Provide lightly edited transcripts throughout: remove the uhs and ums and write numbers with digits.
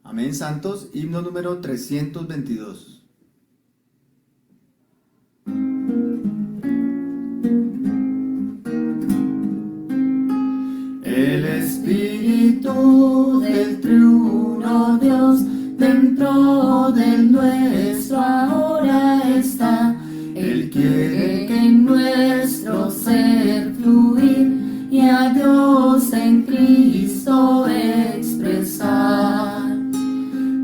Amén, santos. Himno número 322. El Espíritu del triuno Dios dentro del nuestro ahora está. Él quiere que en nuestro ser fluir y a Dios en Cristo expresar.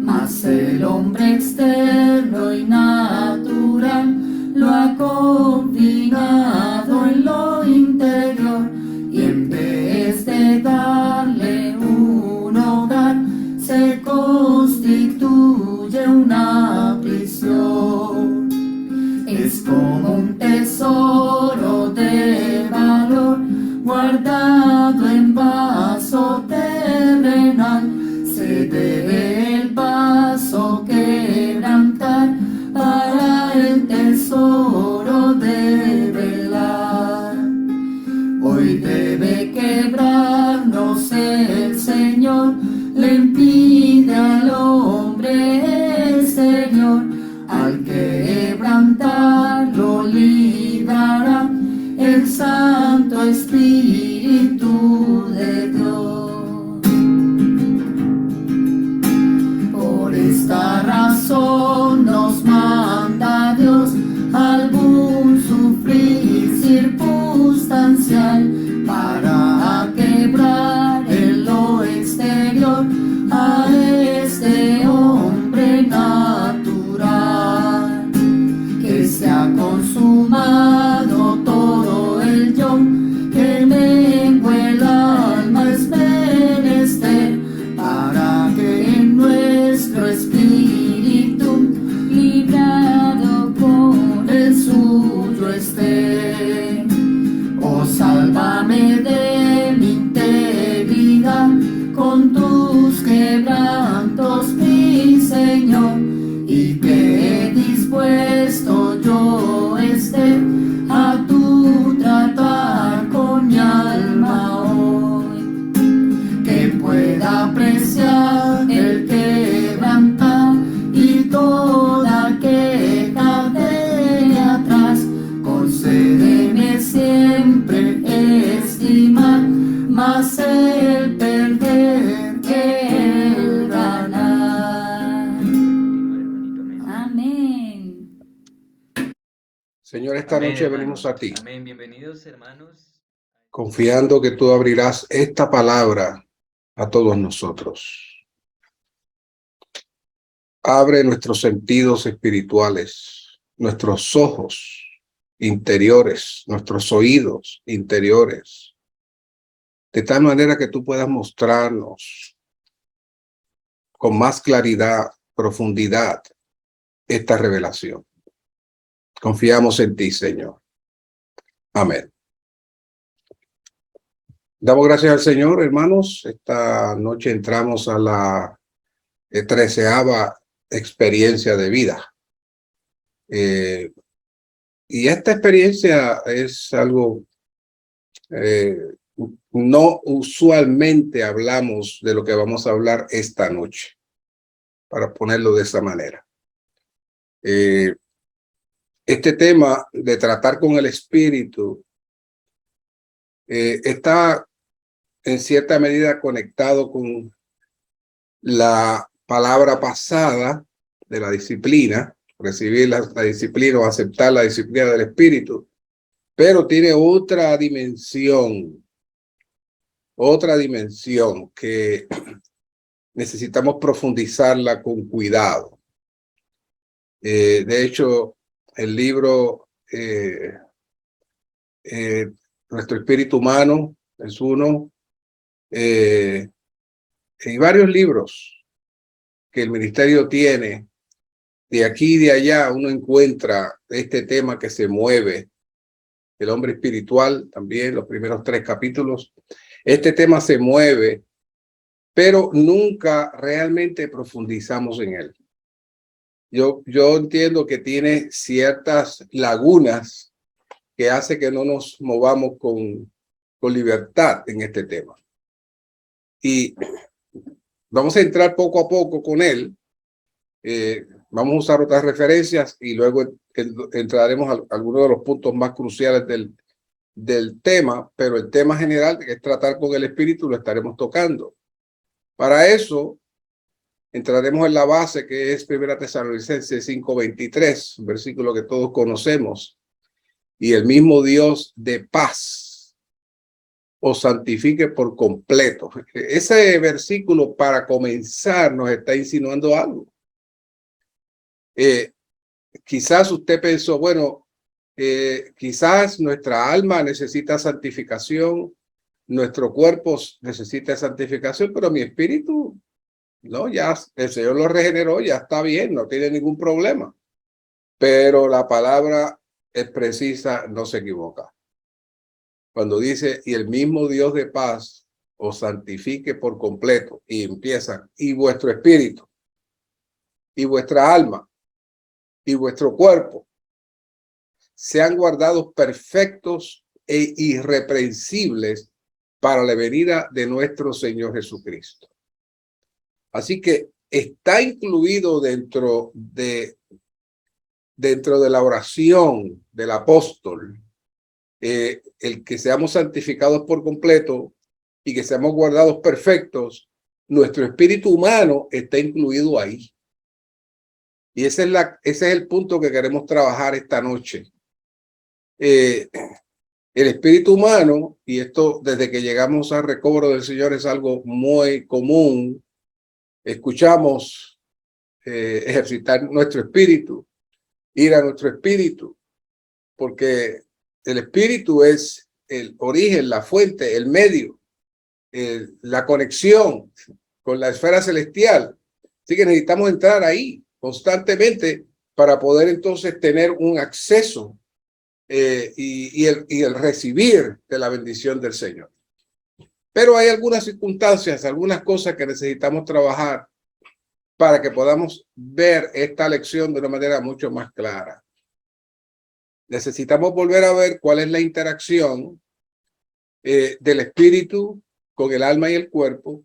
Mas el hombre externo y natural lo ha confinado en lo interior, y en vez de darle un hogar se constituye una prisión. Es como un tesoro de valor guardado en vaso terrenal. Se debe el vaso quebrantar para el tesoro develar. Hoy debe quebrarnos el Señor, le impide al hombre exterior. Al quebrantarlo librará el Santo Espíritu de Dios. Por esta razón nos manda Dios algún sufrir circunstancial para quebrar en lo exterior a este hombre natural. Que se ha consumado todo el yo, que mengue el alma es menester, para que en nuestro espíritu librado por el suyo esté. Oh, sálvame de mi integridad con tus quebrantos, mi Señor, y que dispuesto yo esté a tu tratar con mi alma hoy, que pueda apreciar el quebrantar y toda queja de atrás. Concédeme siempre estimar más el perder que el ganar. Amén. Señor, esta Amén, noche hermano. venimos a ti, Amén. Bienvenidos, hermanos. confiando que tú abrirás esta palabra a todos nosotros. Abre nuestros sentidos espirituales, nuestros ojos interiores, nuestros oídos interiores, de tal manera que tú puedas mostrarnos con más claridad, profundidad, esta revelación. Confiamos en ti, Señor. Amén. Damos gracias al Señor, hermanos. Esta noche entramos a la 13ª experiencia de vida. Y esta experiencia es algo, no usualmente hablamos de lo que vamos a hablar esta noche, para ponerlo de esa manera. Este tema de tratar con el espíritu está en cierta medida conectado con la palabra pasada de la disciplina, recibir la disciplina o aceptar la disciplina del espíritu, pero tiene otra dimensión que necesitamos profundizarla con cuidado. De hecho, el libro Nuestro Espíritu Humano es uno, y varios libros que el ministerio tiene. De aquí y de allá uno encuentra este tema que se mueve, el hombre espiritual, también los primeros 3 capítulos. Este tema se mueve, pero nunca realmente profundizamos en él. Yo entiendo que tiene ciertas lagunas que hace que no nos movamos con libertad en este tema. Y vamos a entrar poco a poco con él. Vamos a usar otras referencias y luego entraremos a algunos de los puntos más cruciales del tema, pero el tema general que es tratar con el espíritu lo estaremos tocando. Para eso entraremos en la base que es 1 Tesalonicenses 5:23, un versículo que todos conocemos. Y el mismo Dios de paz os santifique por completo. Ese versículo, para comenzar, nos está insinuando algo. Quizás usted pensó, bueno, quizás nuestra alma necesita santificación, nuestro cuerpo necesita santificación, pero mi espíritu, no, ya el Señor lo regeneró, ya está bien, no tiene ningún problema. Pero la palabra es precisa, no se equivoca. Cuando dice, y el mismo Dios de paz os santifique por completo, y empieza, y vuestro espíritu, y vuestra alma, y vuestro cuerpo, sean guardados perfectos e irreprensibles para la venida de nuestro Señor Jesucristo. Así que está incluido dentro de la oración del apóstol, el que seamos santificados por completo y que seamos guardados perfectos. Nuestro espíritu humano está incluido ahí. Y ese es el punto que queremos trabajar esta noche. El espíritu humano, y esto desde que llegamos al recobro del Señor es algo muy común. Escuchamos ejercitar nuestro espíritu, ir a nuestro espíritu, porque el espíritu es el origen, la fuente, el medio, la conexión con la esfera celestial. Así que necesitamos entrar ahí constantemente para poder entonces tener un acceso y el recibir de la bendición del Señor. Pero hay algunas circunstancias, algunas cosas que necesitamos trabajar para que podamos ver esta lección de una manera mucho más clara. Necesitamos volver a ver cuál es la interacción del espíritu con el alma y el cuerpo,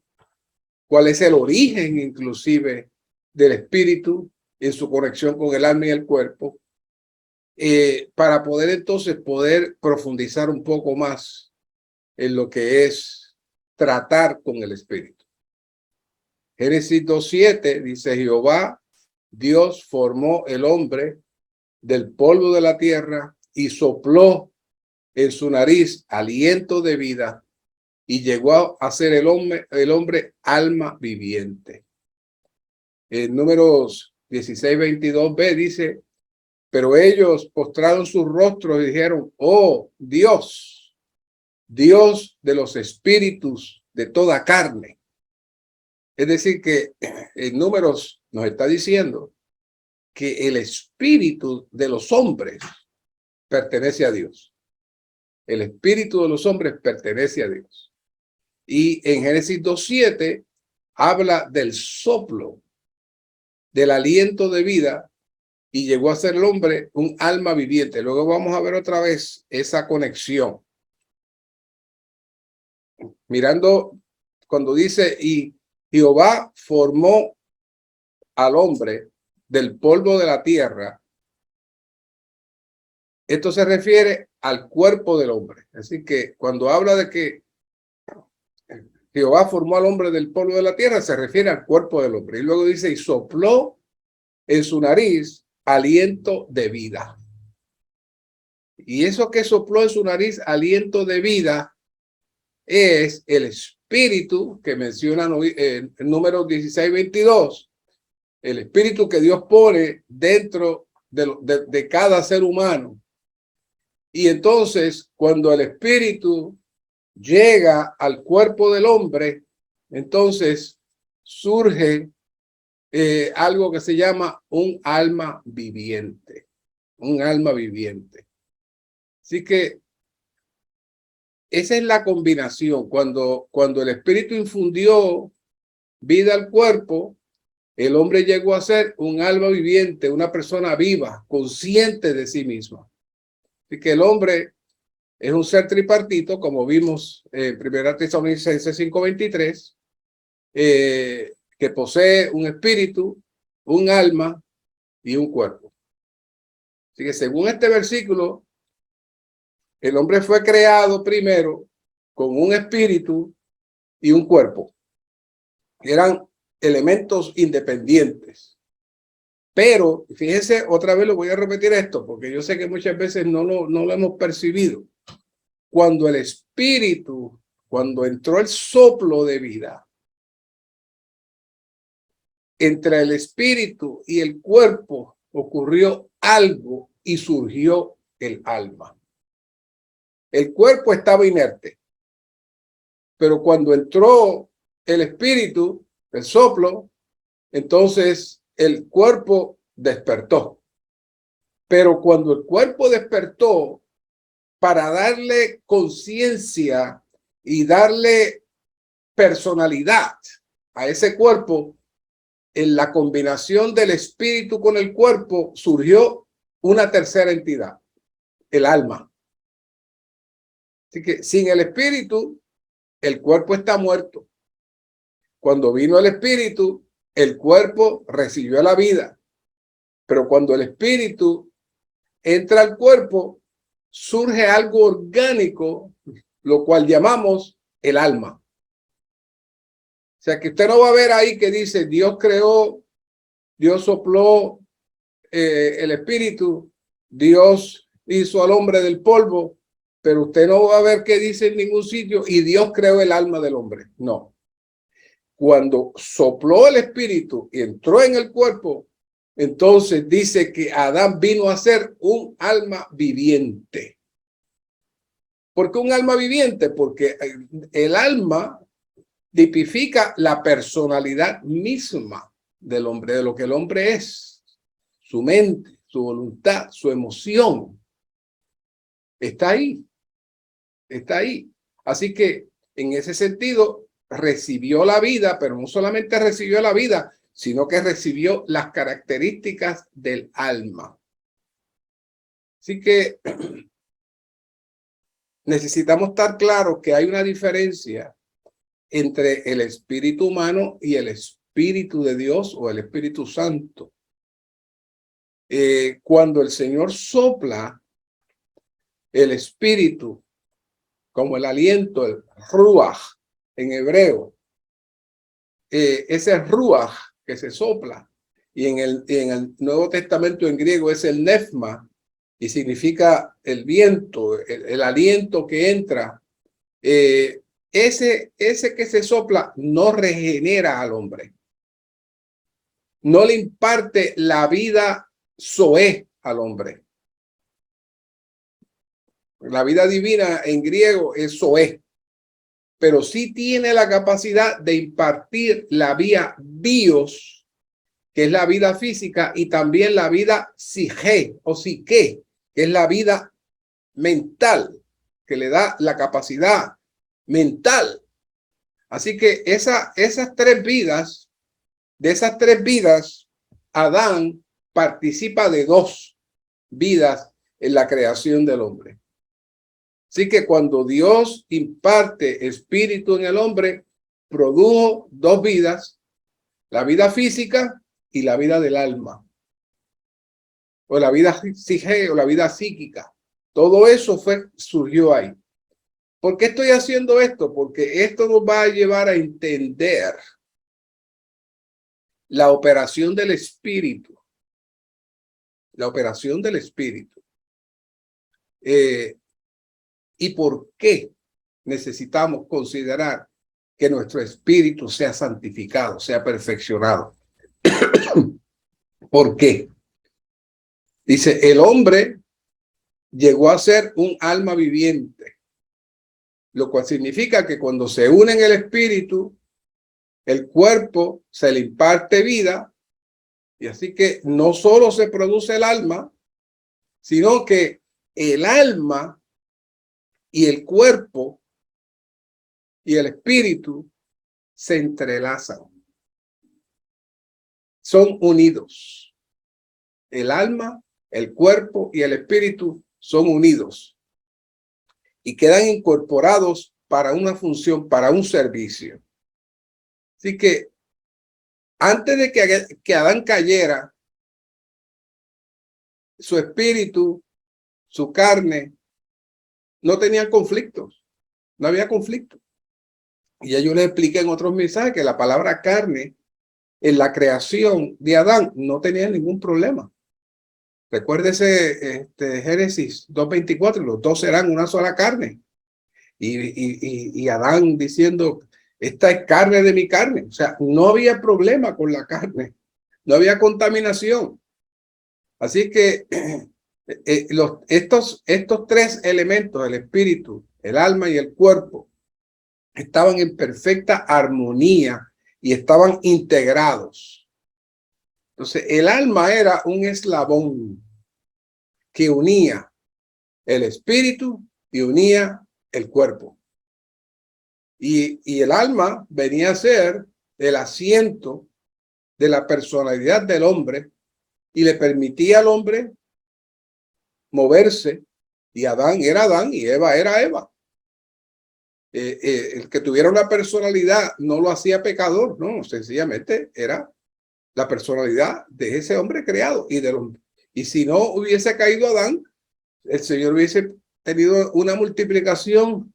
cuál es el origen inclusive del espíritu en su conexión con el alma y el cuerpo, para poder entonces profundizar un poco más en lo que es tratar con el espíritu. Génesis 2:7 dice, Jehová Dios formó el hombre del polvo de la tierra y sopló en su nariz aliento de vida y llegó a ser el hombre alma viviente. En Números 16:22b dice, pero ellos postraron sus rostros y dijeron, oh Dios, Dios de los espíritus de toda carne. Es decir, que en Números nos está diciendo que el espíritu de los hombres pertenece a Dios. El espíritu de los hombres pertenece a Dios. Y en Génesis 2:7 habla del soplo, del aliento de vida, y llegó a ser el hombre un alma viviente. Luego vamos a ver otra vez esa conexión. Mirando cuando dice, y Jehová formó al hombre del polvo de la tierra, esto se refiere al cuerpo del hombre. Así que cuando habla de que Jehová formó al hombre del polvo de la tierra, se refiere al cuerpo del hombre. Y luego dice, y sopló en su nariz aliento de vida. Y eso que sopló en su nariz aliento de vida es el espíritu que menciona en Números 16:22. El espíritu que Dios pone dentro de cada ser humano. Y entonces, cuando el espíritu llega al cuerpo del hombre, entonces surge algo que se llama un alma viviente. Un alma viviente. Así que esa es la combinación. Cuando el espíritu infundió vida al cuerpo, el hombre llegó a ser un alma viviente, una persona viva, consciente de sí misma. Así que el hombre es un ser tripartito, como vimos en 1 Tesalonicenses 5:23, que posee un espíritu, un alma y un cuerpo. Así que según este versículo, el hombre fue creado primero con un espíritu y un cuerpo. Eran elementos independientes. Pero, fíjense, otra vez lo voy a repetir esto, porque yo sé que muchas veces no lo hemos percibido. Cuando el espíritu, cuando entró el soplo de vida, entre el espíritu y el cuerpo ocurrió algo y surgió el alma. El cuerpo estaba inerte, pero cuando entró el espíritu, el soplo, entonces el cuerpo despertó. Pero cuando el cuerpo despertó, para darle conciencia y darle personalidad a ese cuerpo, en la combinación del espíritu con el cuerpo surgió una tercera entidad, el alma. Así que sin el espíritu, el cuerpo está muerto. Cuando vino el espíritu, el cuerpo recibió la vida. Pero cuando el espíritu entra al cuerpo, surge algo orgánico, lo cual llamamos el alma. O sea que usted no va a ver ahí que dice Dios creó, Dios sopló el espíritu, Dios hizo al hombre del polvo, pero usted no va a ver que dice en ningún sitio y Dios creó el alma del hombre. No. Cuando sopló el espíritu y entró en el cuerpo, entonces dice que Adán vino a ser un alma viviente. ¿Por qué un alma viviente? Porque el alma tipifica la personalidad misma del hombre, de lo que el hombre es, su mente, su voluntad, su emoción. Está ahí, está ahí. Así que en ese sentido recibió la vida, pero no solamente recibió la vida, sino que recibió las características del alma. Así que necesitamos estar claros que hay una diferencia entre el espíritu humano y el espíritu de Dios o el Espíritu Santo. Cuando el Señor sopla el espíritu, como el aliento, el ruach en hebreo, ese ruach que se sopla, y en el Nuevo Testamento en griego es el nefma, y significa el viento, el aliento que entra. Ese que se sopla no regenera al hombre. No le imparte la vida zoé al hombre. La vida divina en griego es zoé, pero sí tiene la capacidad de impartir la vía bios, que es la vida física, y también la vida psique o psique, que es la vida mental, que le da la capacidad mental. Así que esas tres vidas, de esas tres vidas, Adán participa de dos vidas en la creación del hombre. Así que cuando Dios imparte espíritu en el hombre, produjo dos vidas, la vida física y la vida del alma, o la vida psique o la vida psíquica. Todo eso surgió ahí. ¿Por qué estoy haciendo esto? Porque esto nos va a llevar a entender la operación del espíritu. La operación del espíritu. ¿Y por qué necesitamos considerar que nuestro espíritu sea santificado, sea perfeccionado? ¿Por qué? Dice, el hombre llegó a ser un alma viviente, lo cual significa que cuando se une en el espíritu, el cuerpo se le imparte vida, y así que no solo se produce el alma, sino que el alma y el cuerpo y el espíritu se entrelazan. Son unidos. El alma, el cuerpo y el espíritu son unidos y quedan incorporados para una función, para un servicio. Así que antes de que Adán cayera, su espíritu, su carne, no tenían conflictos, no había conflicto. Y ya yo les expliqué en otros mensajes que la palabra carne en la creación de Adán no tenía ningún problema. Recuérdese Génesis 2:24, los dos serán una sola carne. Y Adán diciendo, esta es carne de mi carne. O sea, no había problema con la carne, no había contaminación. Así que estos tres elementos, el espíritu, el alma y el cuerpo, estaban en perfecta armonía y estaban integrados. Entonces, el alma era un eslabón que unía el espíritu y unía el cuerpo. Y el alma venía a ser el asiento de la personalidad del hombre y le permitía al hombre moverse. Y Adán era Adán y Eva era Eva. El que tuviera una personalidad no lo hacía pecador, no, sencillamente era la personalidad de ese hombre creado y del hombre. Y si no hubiese caído Adán, el Señor hubiese tenido una multiplicación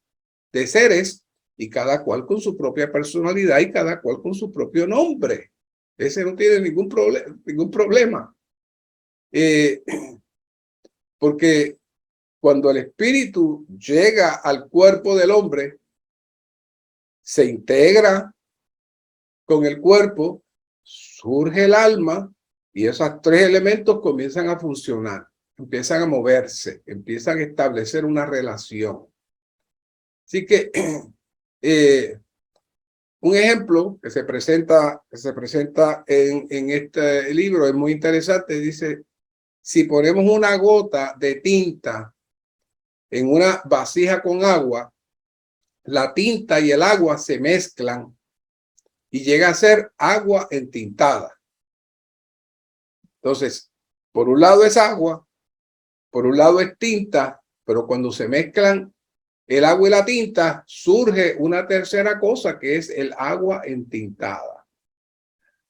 de seres y cada cual con su propia personalidad y cada cual con su propio nombre. Ese no tiene ningún problema. Porque cuando el espíritu llega al cuerpo del hombre, se integra con el cuerpo, surge el alma y esos tres elementos comienzan a funcionar, empiezan a moverse, empiezan a establecer una relación. Así que un ejemplo que se presenta en este libro es muy interesante. Dice, si ponemos una gota de tinta en una vasija con agua, la tinta y el agua se mezclan y llega a ser agua entintada. Entonces, por un lado es agua, por un lado es tinta, pero cuando se mezclan el agua y la tinta, surge una tercera cosa que es el agua entintada.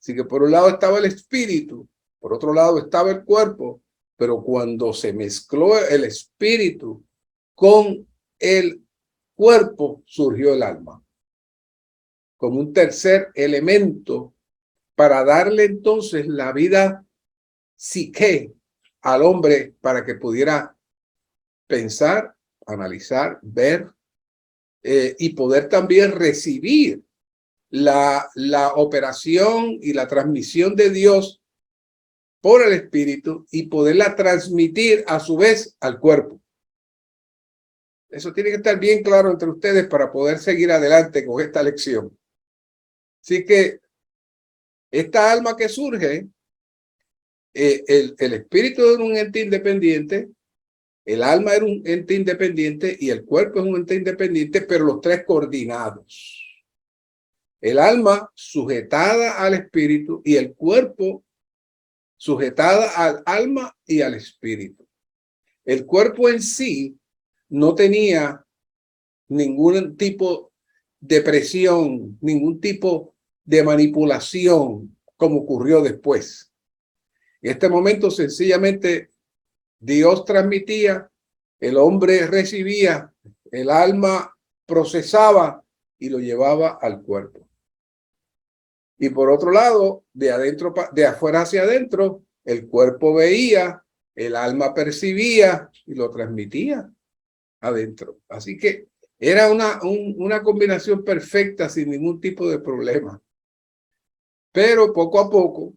Así que por un lado estaba el espíritu, por otro lado estaba el cuerpo, pero cuando se mezcló el espíritu con el cuerpo, surgió el alma como un tercer elemento para darle entonces la vida psique al hombre para que pudiera pensar, analizar, ver y poder también recibir la operación y la transmisión de Dios por el espíritu y poderla transmitir a su vez al cuerpo. Eso tiene que estar bien claro entre ustedes para poder seguir adelante con esta lección. Así que esta alma que surge, el espíritu es un ente independiente, el alma era un ente independiente y el cuerpo es un ente independiente, pero los tres coordinados. El alma sujetada al espíritu y el cuerpo sujetada al alma y al espíritu. El cuerpo en sí no tenía ningún tipo de presión, ningún tipo de manipulación como ocurrió después. En este momento sencillamente Dios transmitía, el hombre recibía, el alma procesaba y lo llevaba al cuerpo. Y por otro lado, de afuera hacia adentro, el cuerpo veía, el alma percibía y lo transmitía adentro. Así que era una combinación perfecta sin ningún tipo de problema. Pero poco a poco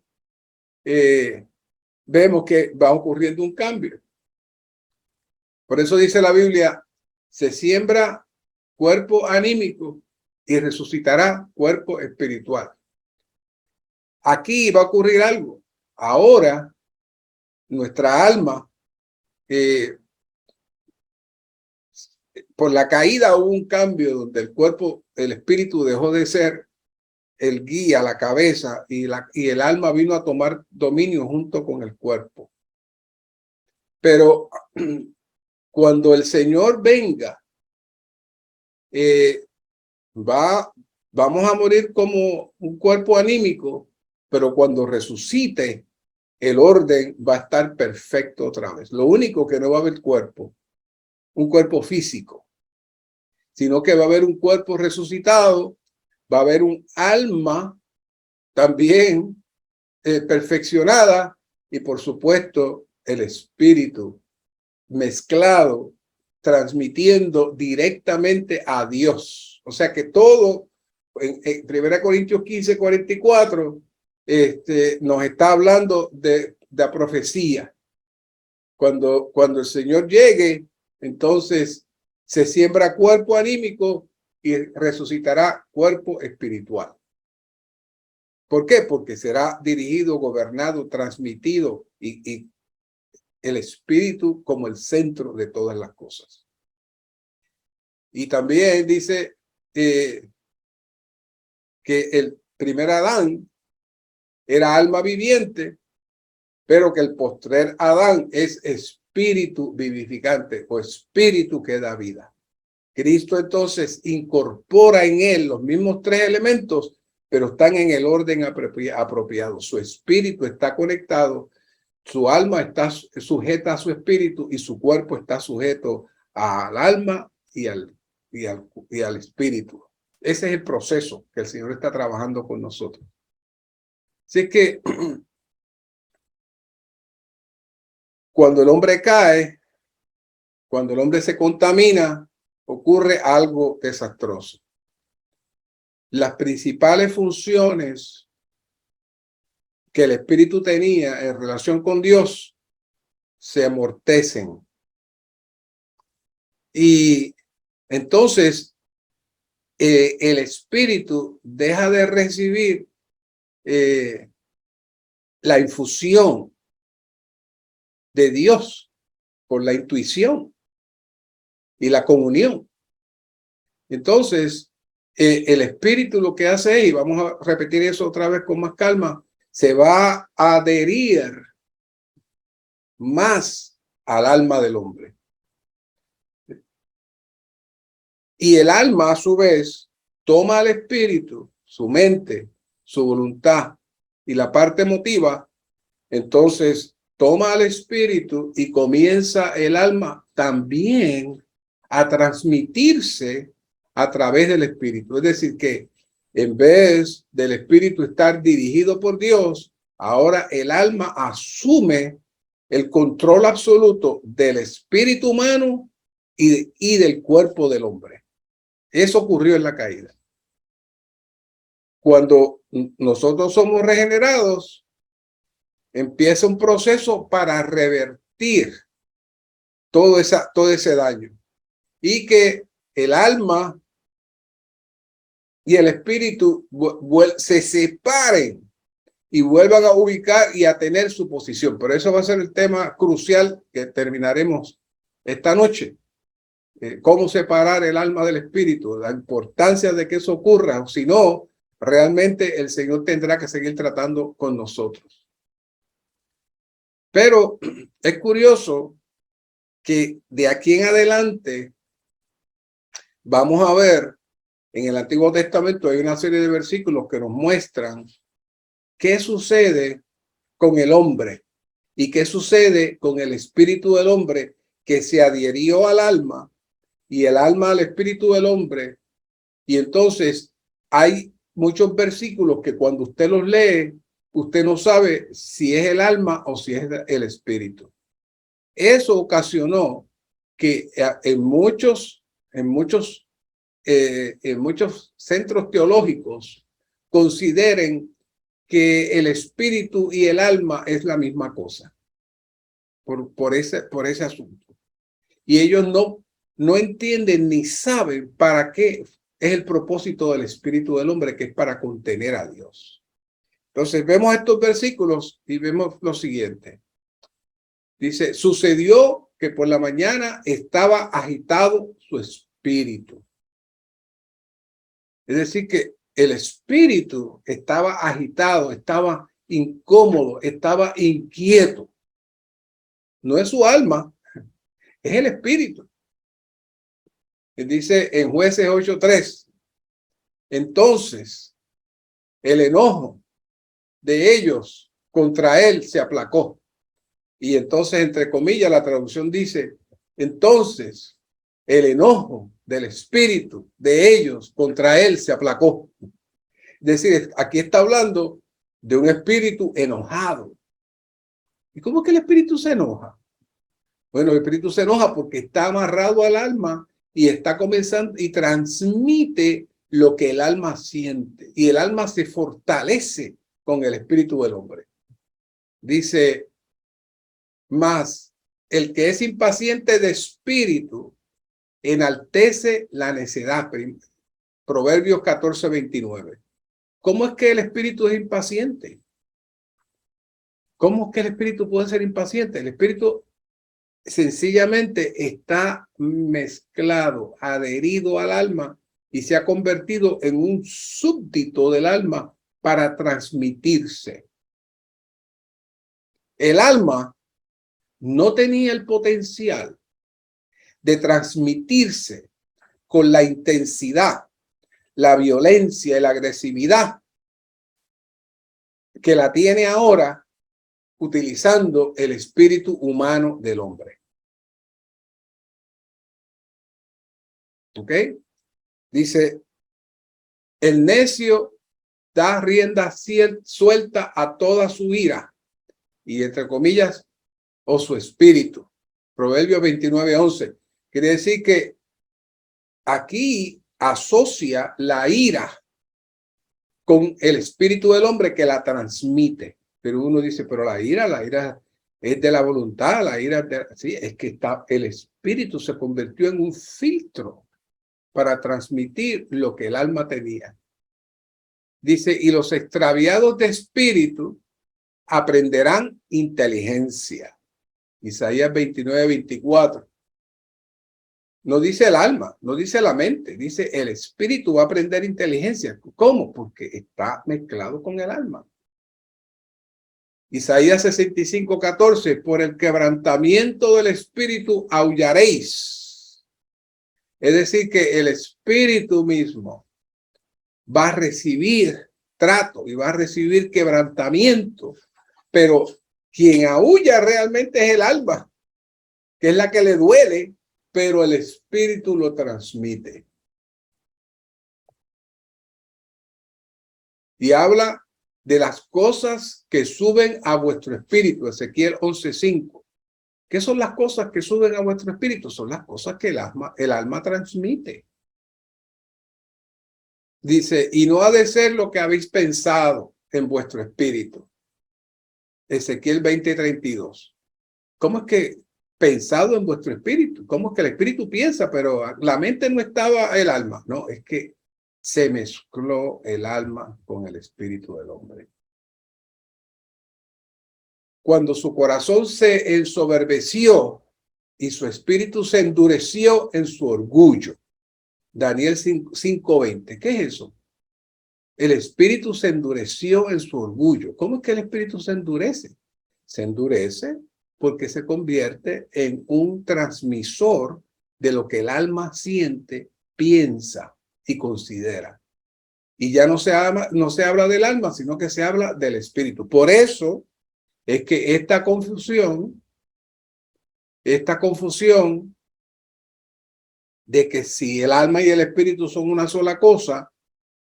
vemos que va ocurriendo un cambio. Por eso dice la Biblia, se siembra cuerpo anímico y resucitará cuerpo espiritual. Aquí va a ocurrir algo. Ahora, nuestra alma, por la caída hubo un cambio donde el cuerpo, el espíritu dejó de ser el guía, la cabeza, y el alma vino a tomar dominio junto con el cuerpo. Pero cuando el Señor venga, va Vamos a morir como un cuerpo anímico, pero cuando resucite, el orden va a estar perfecto otra vez. Lo único que no va a haber un cuerpo físico, sino que va a haber un cuerpo resucitado, va a haber un alma también perfeccionada y por supuesto el espíritu mezclado, transmitiendo directamente a Dios. O sea que todo en 1 Corintios 15:44 nos está hablando de la profecía. Cuando el Señor llegue, entonces se siembra cuerpo anímico y resucitará cuerpo espiritual. ¿Por qué? Porque será dirigido, gobernado, transmitido y el espíritu como el centro de todas las cosas. Y también dice que el primer Adán era alma viviente, pero que el postrer Adán es espíritu vivificante o espíritu que da vida. Cristo entonces incorpora en él los mismos tres elementos, pero están en el orden apropiado. Su espíritu está conectado, su alma está sujeta a su espíritu y su cuerpo está sujeto al alma y al espíritu. Ese es el proceso que el Señor está trabajando con nosotros. Así que cuando el hombre cae, cuando el hombre se contamina, ocurre algo desastroso. Las principales funciones que el espíritu tenía en relación con Dios se amortecen. Y entonces el espíritu deja de recibir la infusión de Dios por la intuición y la comunión. Entonces, el espíritu lo que hace, y vamos a repetir eso otra vez con más calma, se va a adherir más al alma del hombre. Y el alma, a su vez, toma al espíritu, su mente, su voluntad y la parte emotiva, entonces toma al espíritu y comienza el alma también a transmitirse a través del espíritu. Es decir, que en vez del espíritu estar dirigido por Dios, ahora el alma asume el control absoluto del espíritu humano y del cuerpo del hombre. Eso ocurrió en la caída. Cuando nosotros somos regenerados, empieza un proceso para revertir todo ese daño y que el alma y el espíritu se separen y vuelvan a ubicar y a tener su posición. Pero eso va a ser el tema crucial que terminaremos esta noche. Cómo separar el alma del espíritu, la importancia de que eso ocurra, si no, realmente el Señor tendrá que seguir tratando con nosotros. Pero es curioso que de aquí en adelante vamos a ver en el Antiguo Testamento hay una serie de versículos que nos muestran qué sucede con el hombre y qué sucede con el espíritu del hombre que se adhirió al alma y el alma al espíritu del hombre. Y entonces hay muchos versículos que cuando usted los lee, usted no sabe si es el alma o si es el espíritu. Eso ocasionó que en muchos centros teológicos consideren que el espíritu y el alma es la misma cosa por ese asunto. Y ellos no entienden ni saben para qué es el propósito del espíritu del hombre, que es para contener a Dios. Entonces vemos estos versículos y vemos lo siguiente. Dice, sucedió que por la mañana estaba agitado su espíritu. Es decir, que el espíritu estaba agitado, estaba incómodo, estaba inquieto. No es su alma, es el espíritu. Dice en Jueces 8:3, Entonces, el enojo de ellos contra él se aplacó. Y entonces, entre comillas, la traducción dice, entonces el enojo del espíritu de ellos contra él se aplacó. Es decir, aquí está hablando de un espíritu enojado. ¿Y cómo es que el espíritu se enoja? Bueno, el espíritu se enoja porque está amarrado al alma y está comenzando y transmite lo que el alma siente. Y el alma se fortalece con el espíritu del hombre. Dice, más el que es impaciente de espíritu enaltece la necedad. Proverbios 14:29. ¿Cómo es que el espíritu es impaciente? ¿Cómo es que el espíritu puede ser impaciente? El espíritu sencillamente está mezclado, adherido al alma y se ha convertido en un súbdito del alma para transmitirse. El alma no tenía el potencial de transmitirse con la intensidad, la violencia y la agresividad que la tiene ahora utilizando el espíritu humano del hombre. ¿Ok? Dice, el necio da rienda suelta a toda su ira y entre comillas, o su espíritu. Proverbios 29:11. Quiere decir que aquí asocia la ira con el espíritu del hombre que la transmite. Pero uno dice, pero la ira es de la voluntad, la ira sí, es que el espíritu se convirtió en un filtro para transmitir lo que el alma tenía. Dice, y los extraviados de espíritu aprenderán inteligencia. Isaías 29:24. No dice el alma, no dice la mente, dice el espíritu va a aprender inteligencia. ¿Cómo? Porque está mezclado con el alma. Isaías 65:14, por el quebrantamiento del espíritu aullaréis. Es decir, que el espíritu mismo va a recibir trato y va a recibir quebrantamiento, pero quien aúlla realmente es el alma, que es la que le duele, pero el espíritu lo transmite. Y habla de las cosas que suben a vuestro espíritu, Ezequiel 11:5. ¿Qué son las cosas que suben a vuestro espíritu? Son las cosas que el alma transmite. Dice, y no ha de ser lo que habéis pensado en vuestro espíritu. Ezequiel 20:32. ¿Cómo es que pensado en vuestro espíritu? ¿Cómo es que el espíritu piensa, pero la mente no estaba el alma? No, es que se mezcló el alma con el espíritu del hombre. Cuando su corazón se ensoberbeció y su espíritu se endureció en su orgullo. Daniel 5:20. ¿Qué es eso? El espíritu se endureció en su orgullo. ¿Cómo es que el espíritu se endurece? Se endurece porque se convierte en un transmisor de lo que el alma siente, piensa y considera. Y ya no se habla del alma, sino que se habla del espíritu. Por eso es que esta confusión de que si el alma y el espíritu son una sola cosa,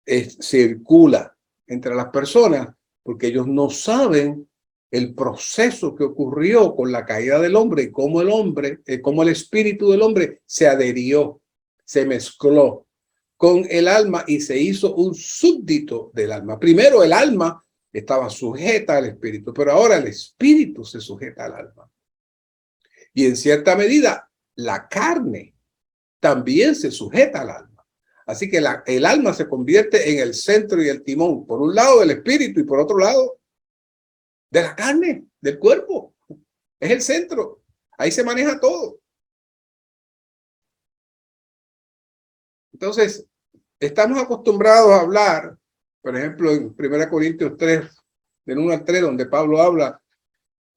circula entre las personas porque ellos no saben el proceso que ocurrió con la caída del hombre y cómo el espíritu del hombre se adherió, se mezcló con el alma y se hizo un súbdito del alma. Primero el alma estaba sujeta al espíritu, pero ahora el espíritu se sujeta al alma. Y en cierta medida, la carne también se sujeta al alma. Así que el alma se convierte en el centro y el timón, por un lado del espíritu y por otro lado de la carne, del cuerpo. Es el centro. Ahí se maneja todo. Entonces, estamos acostumbrados a hablar, por ejemplo, en 1 Corintios 3, del 1 al 3, donde Pablo habla,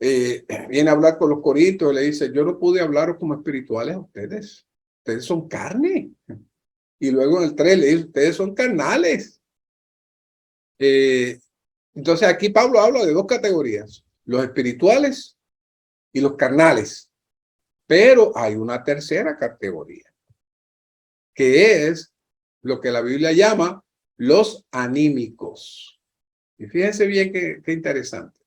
viene a hablar con los corintios y le dice, yo no pude hablaros como espirituales a ustedes. Ustedes son carne. Y luego en el 3 le dice, ustedes son carnales. Entonces aquí Pablo habla de dos categorías, los espirituales y los carnales. Pero hay una tercera categoría, que es lo que la Biblia llama los anímicos. Y fíjense bien qué interesante.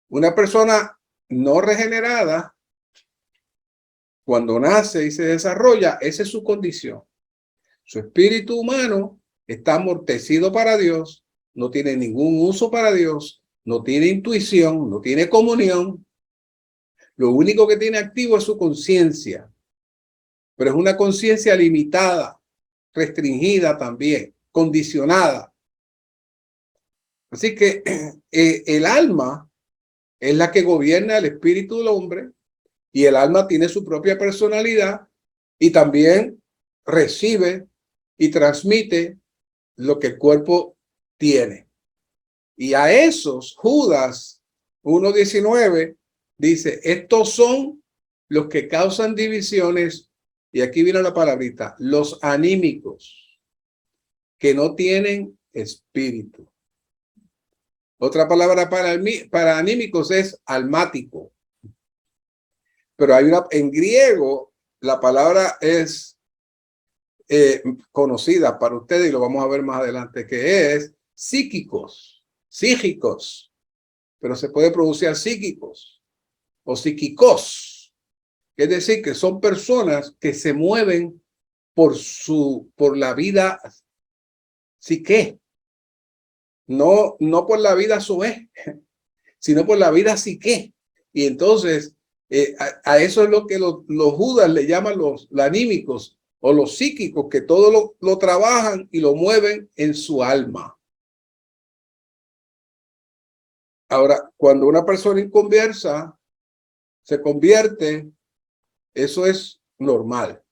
Una persona no regenerada, cuando nace y se desarrolla, esa es su condición. Su espíritu humano está amortecido para Dios, no tiene ningún uso para Dios, no tiene intuición, no tiene comunión. Lo único que tiene activo es su conciencia, pero es una conciencia limitada, restringida también, condicionada. Así que el alma es la que gobierna el espíritu del hombre y el alma tiene su propia personalidad y también recibe y transmite lo que el cuerpo tiene. Y a esos, Judas 1:19 dice, estos son los que causan divisiones, y aquí viene la palabrita, los anímicos, que no tienen espíritu. Otra palabra para anímicos es almático. Pero hay una, en griego, la palabra es conocida para ustedes, y lo vamos a ver más adelante, que es psíquicos, pero se puede pronunciar psíquicos o psíquicos. Es decir, que son personas que se mueven por la vida psique, no por la vida zoe, sino por la vida psique. Y entonces, a eso es lo que los judas le llaman los anímicos o los psíquicos, que todo lo trabajan y lo mueven en su alma. Ahora, cuando una persona inconversa se convierte, eso es normal.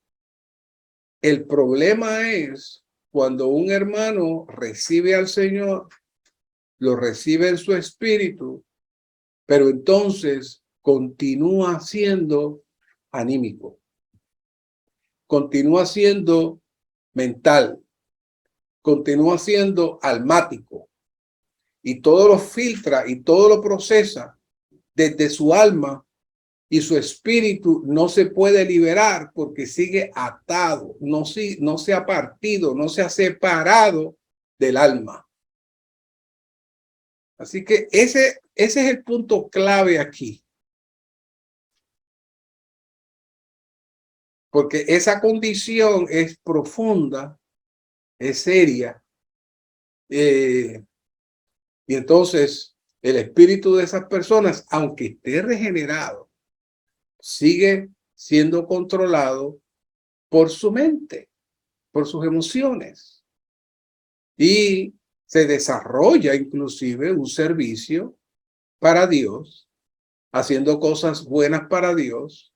El problema es cuando un hermano recibe al Señor, lo recibe en su espíritu, pero entonces continúa siendo anímico, continúa siendo mental, continúa siendo almático, y todo lo filtra y todo lo procesa desde su alma, y su espíritu no se puede liberar porque sigue atado, no se ha partido, no se ha separado del alma. Así que ese es el punto clave aquí. Porque esa condición es profunda, es seria. Y entonces el espíritu de esas personas, aunque esté regenerado, sigue siendo controlado por su mente, por sus emociones. Y se desarrolla inclusive un servicio para Dios, haciendo cosas buenas para Dios,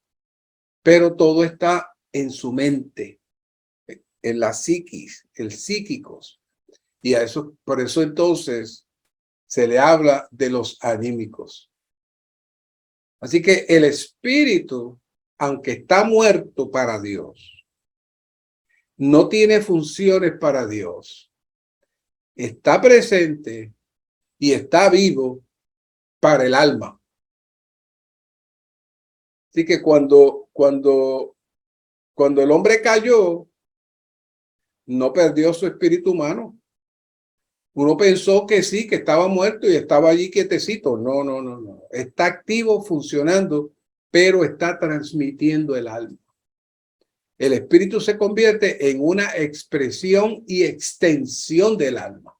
pero todo está en su mente, en la psiquis, el psíquicos. Y a eso, por eso entonces se le habla de los anímicos. Así que el espíritu, aunque está muerto para Dios, no tiene funciones para Dios, está presente y está vivo para el alma. Así que cuando el hombre cayó, no perdió su espíritu humano. Uno pensó que sí, que estaba muerto y estaba allí quietecito. No. Está activo, funcionando, pero está transmitiendo el alma. El espíritu se convierte en una expresión y extensión del alma.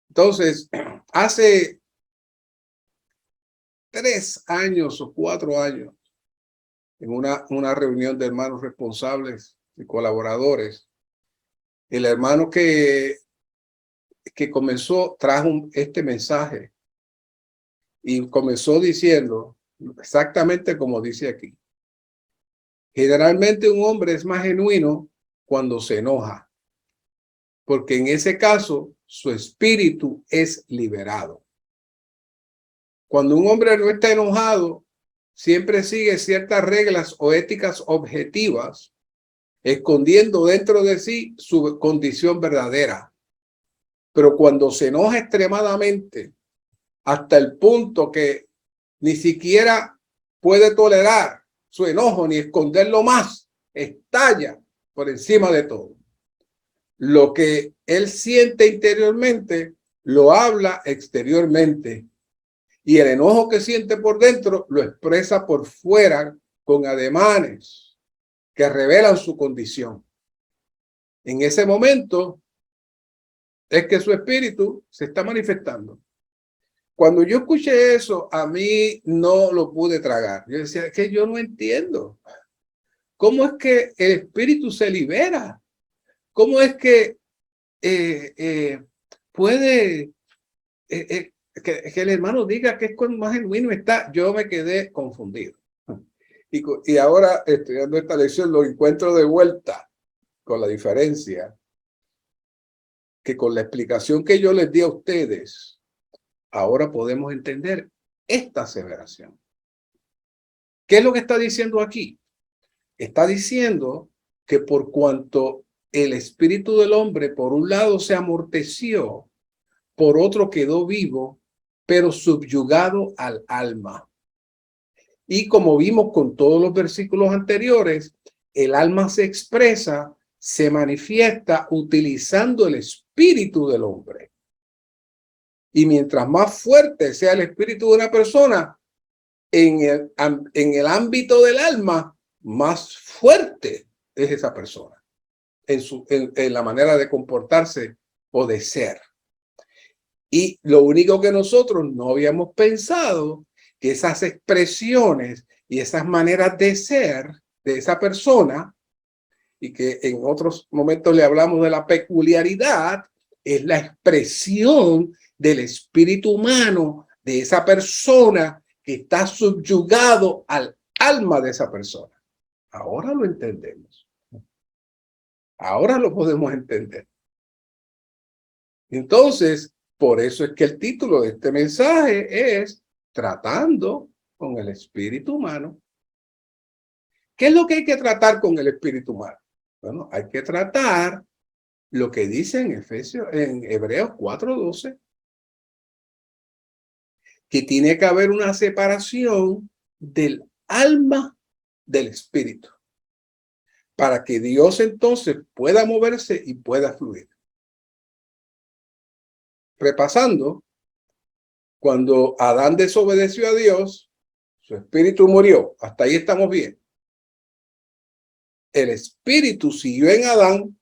Entonces, hace 3 años o 4 años, en una reunión de hermanos responsables y colaboradores, el hermano que comenzó trajo este mensaje y comenzó diciendo exactamente como dice aquí. Generalmente un hombre es más genuino cuando se enoja, porque en ese caso su espíritu es liberado. Cuando un hombre no está enojado, siempre sigue ciertas reglas o éticas objetivas, escondiendo dentro de sí su condición verdadera. Pero cuando se enoja extremadamente, hasta el punto que ni siquiera puede tolerar su enojo ni esconderlo más, estalla por encima de todo. Lo que él siente interiormente lo habla exteriormente, y el enojo que siente por dentro lo expresa por fuera con ademanes que revelan su condición. En ese momento es que su espíritu se está manifestando. Cuando yo escuché eso, a mí no lo pude tragar. Yo decía, es que yo no entiendo. ¿Cómo es que el espíritu se libera? ¿Cómo es que puede que el hermano diga que es cuando más genuino está? Yo me quedé confundido. Y ahora, estudiando esta lección, lo encuentro de vuelta, con la diferencia que con la explicación que yo les di a ustedes, ahora podemos entender esta aseveración. ¿Qué es lo que está diciendo aquí? Está diciendo que por cuanto el espíritu del hombre, por un lado, se amorteció, por otro quedó vivo, pero subyugado al alma. Y como vimos con todos los versículos anteriores, el alma se expresa, se manifiesta utilizando el espíritu del hombre. Y mientras más fuerte sea el espíritu de una persona, en el ámbito del alma, más fuerte es esa persona en la manera de comportarse o de ser. Y lo único que nosotros no habíamos pensado, que esas expresiones y esas maneras de ser de esa persona, y que en otros momentos le hablamos de la peculiaridad, es la expresión del espíritu humano de esa persona que está subyugado al alma de esa persona. Ahora lo entendemos. Ahora lo podemos entender. Entonces, por eso es que el título de este mensaje es Tratando con el espíritu humano. ¿Qué es lo que hay que tratar con el espíritu humano? Bueno, hay que tratar lo que dice en Hebreos 4:12, que tiene que haber una separación del alma del espíritu, para que Dios entonces pueda moverse y pueda fluir. Repasando, cuando Adán desobedeció a Dios, su espíritu murió. Hasta ahí estamos bien. El espíritu siguió en Adán,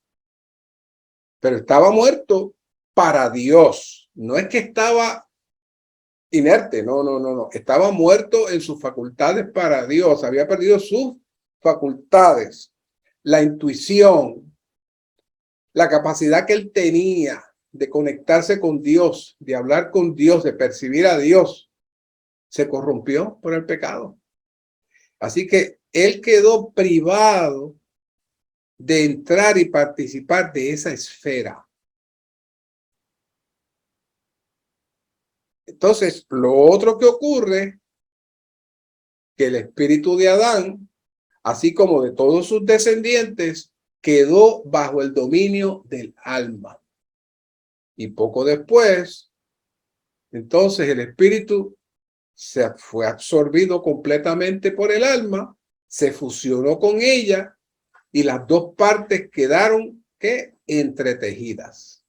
pero estaba muerto para Dios. No es que estaba inerte, no. Estaba muerto en sus facultades para Dios. Había perdido sus facultades, la intuición, la capacidad que él tenía de conectarse con Dios, de hablar con Dios, de percibir a Dios, se corrompió por el pecado. Así que él quedó privado de entrar y participar de esa esfera. Entonces, lo otro que ocurre, que el espíritu de Adán, así como de todos sus descendientes, quedó bajo el dominio del alma. Y poco después, entonces el espíritu se fue absorbido completamente por el alma, se fusionó con ella y las dos partes quedaron entretejidas.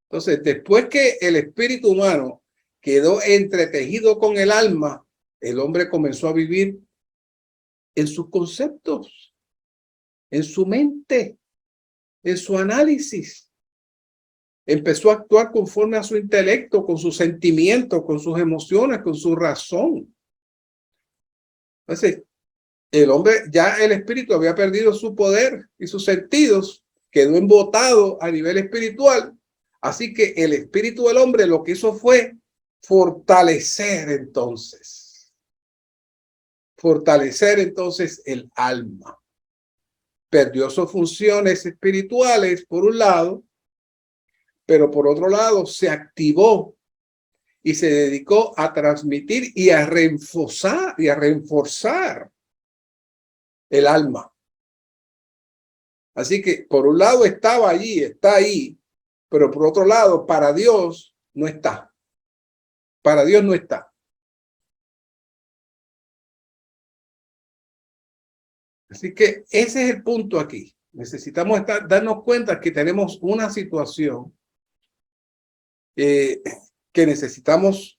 Entonces, después que el espíritu humano quedó entretejido con el alma, el hombre comenzó a vivir en sus conceptos, en su mente, en su análisis. Empezó a actuar conforme a su intelecto, con sus sentimientos, con sus emociones, con su razón. Entonces, el hombre, ya el espíritu había perdido su poder y sus sentidos, quedó embotado a nivel espiritual. Así que el espíritu del hombre lo que hizo fue fortalecer entonces el alma. Perdió sus funciones espirituales por un lado, pero por otro lado se activó y se dedicó a transmitir y a reforzar el alma. Así que por un lado estaba allí, está ahí, pero por otro lado, para Dios no está. Para Dios no está. Así que ese es el punto aquí. Necesitamos darnos cuenta que tenemos una situación que necesitamos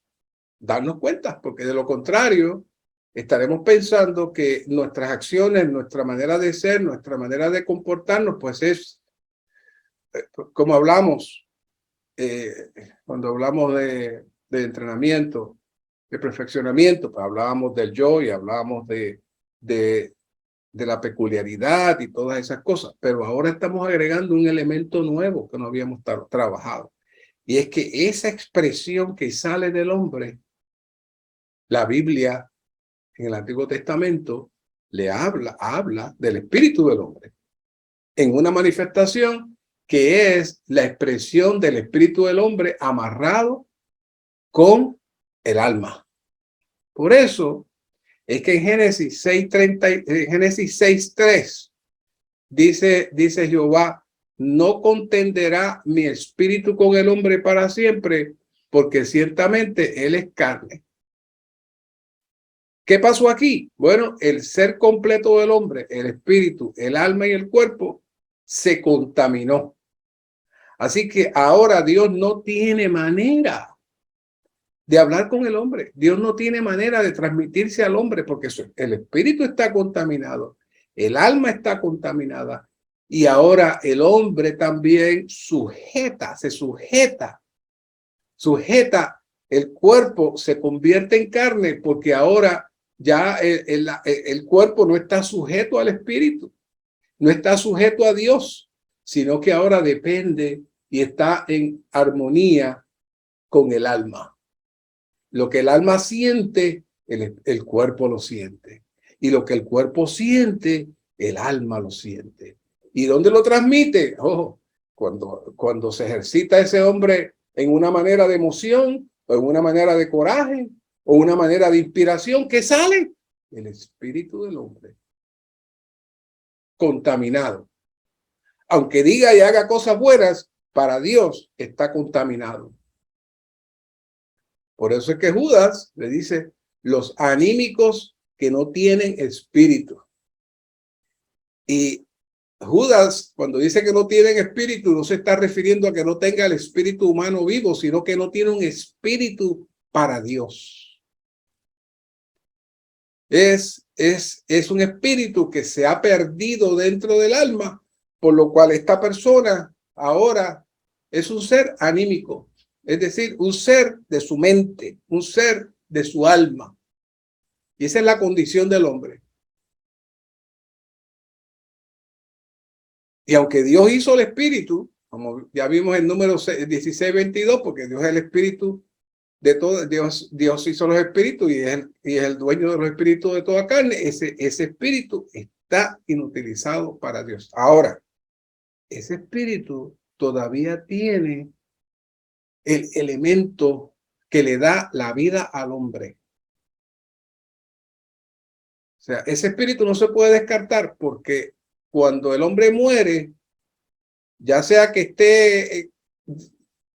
darnos cuenta, porque de lo contrario estaremos pensando que nuestras acciones, nuestra manera de ser, nuestra manera de comportarnos, pues es como hablamos cuando hablamos de entrenamiento, de perfeccionamiento, pues hablábamos del yo y hablábamos de la peculiaridad y todas esas cosas, pero ahora estamos agregando un elemento nuevo que no habíamos trabajado. Y es que esa expresión que sale del hombre, la Biblia en el Antiguo Testamento le habla del espíritu del hombre en una manifestación que es la expresión del espíritu del hombre amarrado con el alma. Por eso es que en Génesis 6:3 dice Jehová, no contenderá mi espíritu con el hombre para siempre, porque ciertamente él es carne. ¿Qué pasó aquí? Bueno, el ser completo del hombre, el espíritu, el alma y el cuerpo, se contaminó. Así que ahora Dios no tiene manera de hablar con el hombre. Dios no tiene manera de transmitirse al hombre porque el espíritu está contaminado, el alma está contaminada y ahora el hombre también sujeta el cuerpo, se convierte en carne porque ahora ya el cuerpo no está sujeto al espíritu, no está sujeto a Dios, sino que ahora depende y está en armonía con el alma. Lo que el alma siente, el cuerpo lo siente. Y lo que el cuerpo siente, el alma lo siente. ¿Y dónde lo transmite? Oh, cuando se ejercita ese hombre en una manera de emoción, o en una manera de coraje, o una manera de inspiración, ¿qué sale? El espíritu del hombre. Contaminado. Aunque diga y haga cosas buenas, para Dios está contaminado. Por eso es que Judas le dice, los anímicos que no tienen espíritu. Y Judas, cuando dice que no tienen espíritu, no se está refiriendo a que no tenga el espíritu humano vivo, sino que no tiene un espíritu para Dios. Es un espíritu que se ha perdido dentro del alma, por lo cual esta persona ahora es un ser anímico. Es decir, un ser de su mente, un ser de su alma. Y esa es la condición del hombre. Y aunque Dios hizo el espíritu, como ya vimos en número 16:22, porque Dios es el espíritu de todo, Dios hizo los espíritus y es el dueño de los espíritus de toda carne, ese espíritu está inutilizado para Dios. Ahora, ese espíritu todavía tiene el elemento que le da la vida al hombre. O sea, ese espíritu no se puede descartar porque cuando el hombre muere, ya sea que esté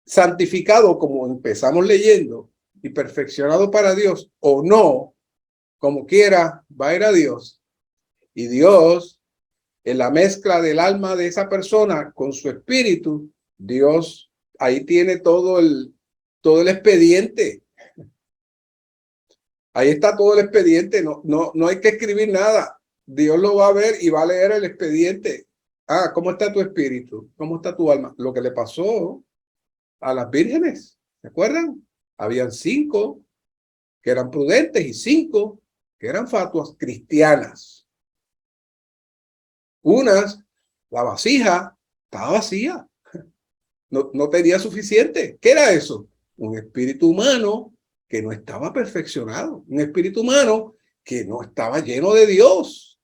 santificado, como empezamos leyendo, y perfeccionado para Dios, o no, como quiera, va a ir a Dios. Y Dios, en la mezcla del alma de esa persona con su espíritu, Dios ahí tiene todo el expediente. Ahí está todo el expediente. No hay que escribir nada. Dios lo va a ver y va a leer el expediente. Ah, ¿cómo está tu espíritu? ¿Cómo está tu alma? Lo que le pasó a las vírgenes, ¿se acuerdan? Habían 5 que eran prudentes y 5 que eran fatuas cristianas. Unas, la vasija estaba vacía. No tenía suficiente. ¿Qué era eso? Un espíritu humano que no estaba perfeccionado. Un espíritu humano que no estaba lleno de Dios.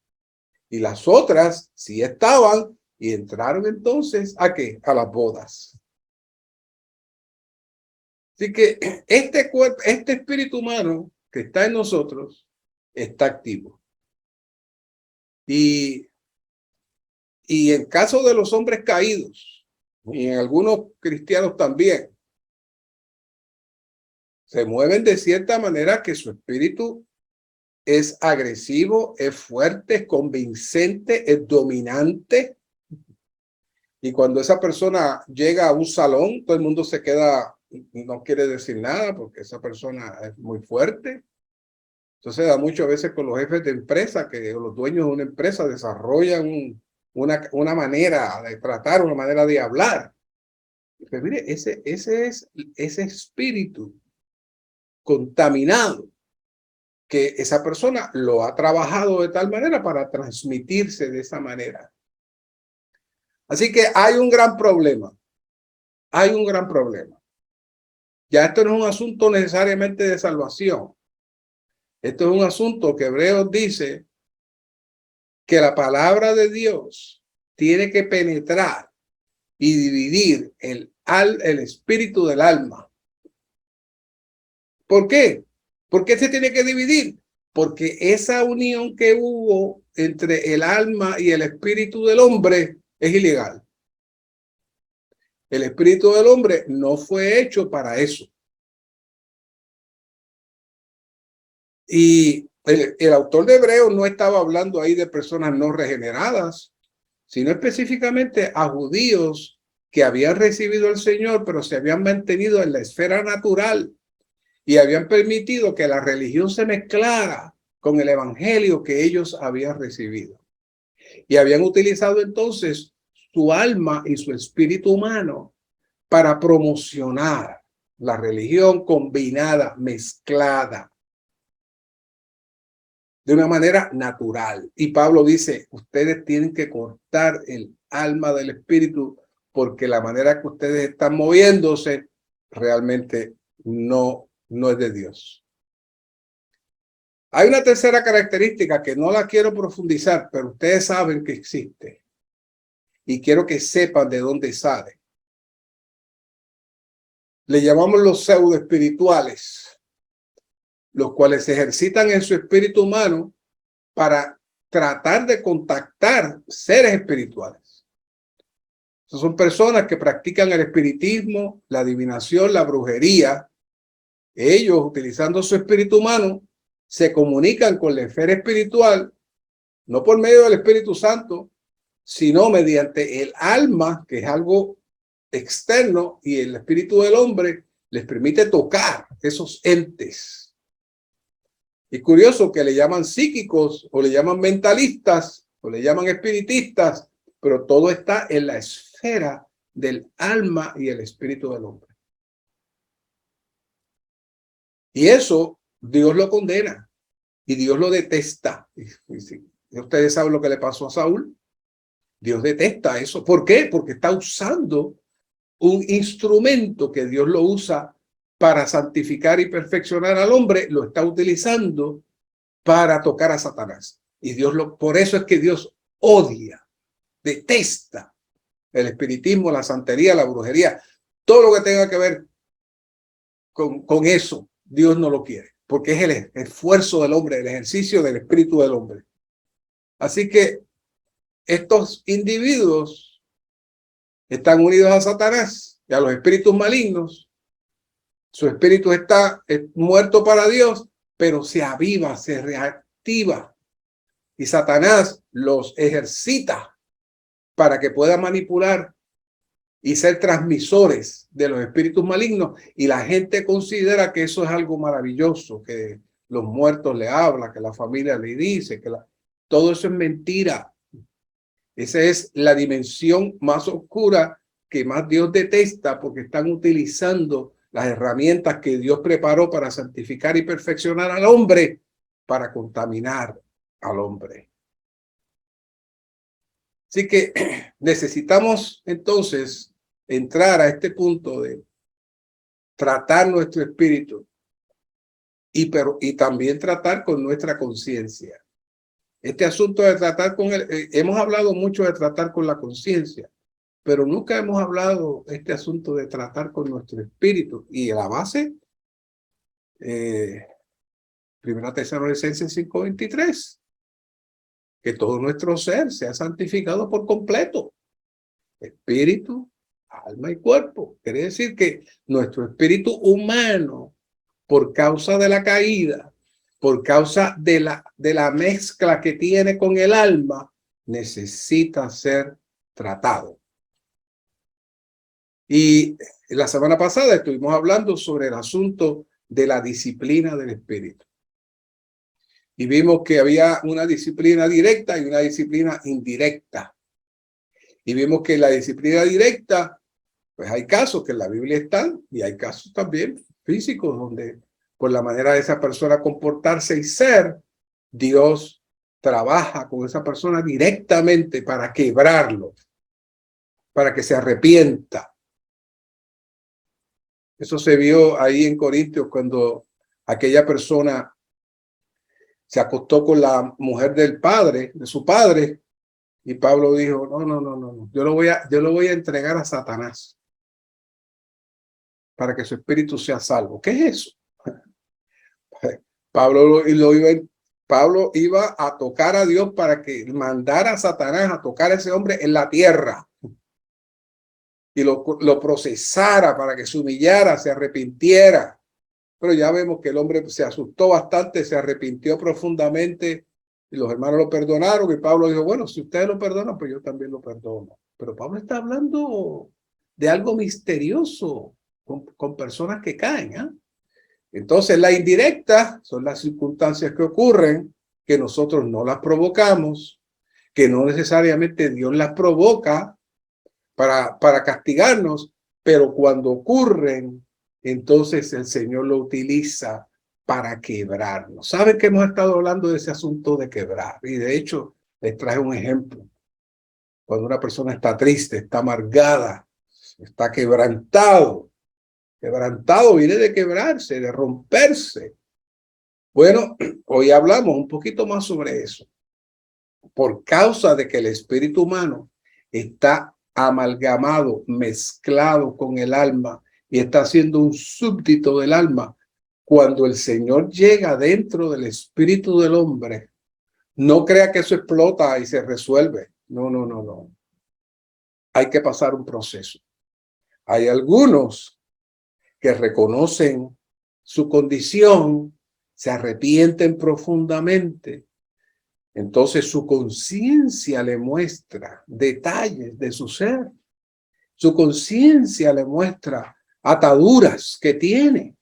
Y las otras sí estaban y entraron entonces ¿a qué? A las bodas. Así que este cuerpo, este espíritu humano que está en nosotros está activo. Y en caso de los hombres caídos, y en algunos cristianos también, se mueven de cierta manera que su espíritu es agresivo, es fuerte, es convincente, es dominante. Y cuando esa persona llega a un salón, todo el mundo se queda, no quiere decir nada porque esa persona es muy fuerte. Entonces da muchas veces con los jefes de empresa, que los dueños de una empresa desarrollan una manera de tratar, una manera de hablar. Pues mire, ese es ese espíritu contaminado que esa persona lo ha trabajado de tal manera para transmitirse de esa manera. Así que hay un gran problema. Hay un gran problema. Ya esto no es un asunto necesariamente de salvación. Esto es un asunto que Hebreos dice que la palabra de Dios tiene que penetrar y dividir el espíritu del alma. ¿Por qué? ¿Por qué se tiene que dividir? Porque esa unión que hubo entre el alma y el espíritu del hombre es ilegal. El espíritu del hombre no fue hecho para eso. Y el autor de Hebreos no estaba hablando ahí de personas no regeneradas, sino específicamente a judíos que habían recibido al Señor, pero se habían mantenido en la esfera natural y habían permitido que la religión se mezclara con el evangelio que ellos habían recibido. Y habían utilizado entonces su alma y su espíritu humano para promocionar la religión combinada, mezclada, de una manera natural. Y Pablo dice, ustedes tienen que cortar el alma del espíritu porque la manera que ustedes están moviéndose realmente no es de Dios. Hay una tercera característica que no la quiero profundizar, pero ustedes saben que existe. Y quiero que sepan de dónde sale. Le llamamos los pseudo espirituales, los cuales se ejercitan en su espíritu humano para tratar de contactar seres espirituales. Esas son personas que practican el espiritismo, la adivinación, la brujería. Ellos, utilizando su espíritu humano, se comunican con la esfera espiritual, no por medio del Espíritu Santo, sino mediante el alma, que es algo externo, y el espíritu del hombre les permite tocar esos entes. Y curioso que le llaman psíquicos, o le llaman mentalistas, o le llaman espiritistas, pero todo está en la esfera del alma y el espíritu del hombre. Y eso Dios lo condena y Dios lo detesta. Y ustedes saben lo que le pasó a Saúl. Dios detesta eso. ¿Por qué? Porque está usando un instrumento que Dios lo usa para santificar y perfeccionar al hombre, lo está utilizando para tocar a Satanás. Y por eso es que Dios odia, detesta el espiritismo, la santería, la brujería, todo lo que tenga que ver con eso. Dios no lo quiere, porque es el esfuerzo del hombre, el ejercicio del espíritu del hombre. Así que estos individuos están unidos a Satanás y a los espíritus malignos. Su espíritu está muerto para Dios, pero se aviva, se reactiva. Y Satanás los ejercita para que puedan manipular y ser transmisores de los espíritus malignos. Y la gente considera que eso es algo maravilloso, que los muertos le hablan, que la familia le dice, todo eso es mentira. Esa es la dimensión más oscura que más Dios detesta, porque están utilizando las herramientas que Dios preparó para santificar y perfeccionar al hombre, para contaminar al hombre. Así que necesitamos entonces entrar a este punto de tratar nuestro espíritu y también tratar con nuestra conciencia. Este asunto de tratar hemos hablado mucho de tratar con la conciencia, pero nunca hemos hablado de este asunto de tratar con nuestro espíritu. Y a la base, Primera Tesalonicenses 5:23, que todo nuestro ser sea santificado por completo, espíritu, alma y cuerpo. Quiere decir que nuestro espíritu humano, por causa de la caída, por causa de la mezcla que tiene con el alma, necesita ser tratado. Y la semana pasada estuvimos hablando sobre el asunto de la disciplina del espíritu. Y vimos que había una disciplina directa y una disciplina indirecta. Y vimos que la disciplina directa, pues hay casos que en la Biblia están y hay casos también físicos donde por la manera de esa persona comportarse y ser, Dios trabaja con esa persona directamente para quebrarlo, para que se arrepienta. Eso se vio ahí en Corintios cuando aquella persona se acostó con la mujer del padre, de su padre, y Pablo dijo, no, yo lo voy a entregar a Satanás para que su espíritu sea salvo. ¿Qué es eso? Pablo iba a tocar a Dios para que mandara a Satanás a tocar a ese hombre en la tierra y lo procesara para que se humillara, se arrepintiera. Pero ya vemos que el hombre se asustó bastante, se arrepintió profundamente y los hermanos lo perdonaron y Pablo dijo, bueno, si ustedes lo perdonan, pues yo también lo perdono. Pero Pablo está hablando de algo misterioso con personas que caen, ¿eh? Entonces, la indirecta son las circunstancias que ocurren, que nosotros no las provocamos, que no necesariamente Dios las provoca para castigarnos, pero cuando ocurren, entonces el Señor lo utiliza para quebrarnos. ¿Saben que hemos estado hablando de ese asunto de quebrar? Y de hecho, les traje un ejemplo. Cuando una persona está triste, está amargada, está quebrantado. Quebrantado viene de quebrarse, de romperse. Bueno, hoy hablamos un poquito más sobre eso. Por causa de que el espíritu humano está amalgamado, mezclado con el alma y está siendo un súbdito del alma, cuando el Señor llega dentro del espíritu del hombre, no crea que eso explota y se resuelve. No. Hay que pasar un proceso. Hay algunos que reconocen su condición, se arrepienten profundamente. Entonces su conciencia le muestra detalles de su ser. Su conciencia le muestra ataduras que tiene.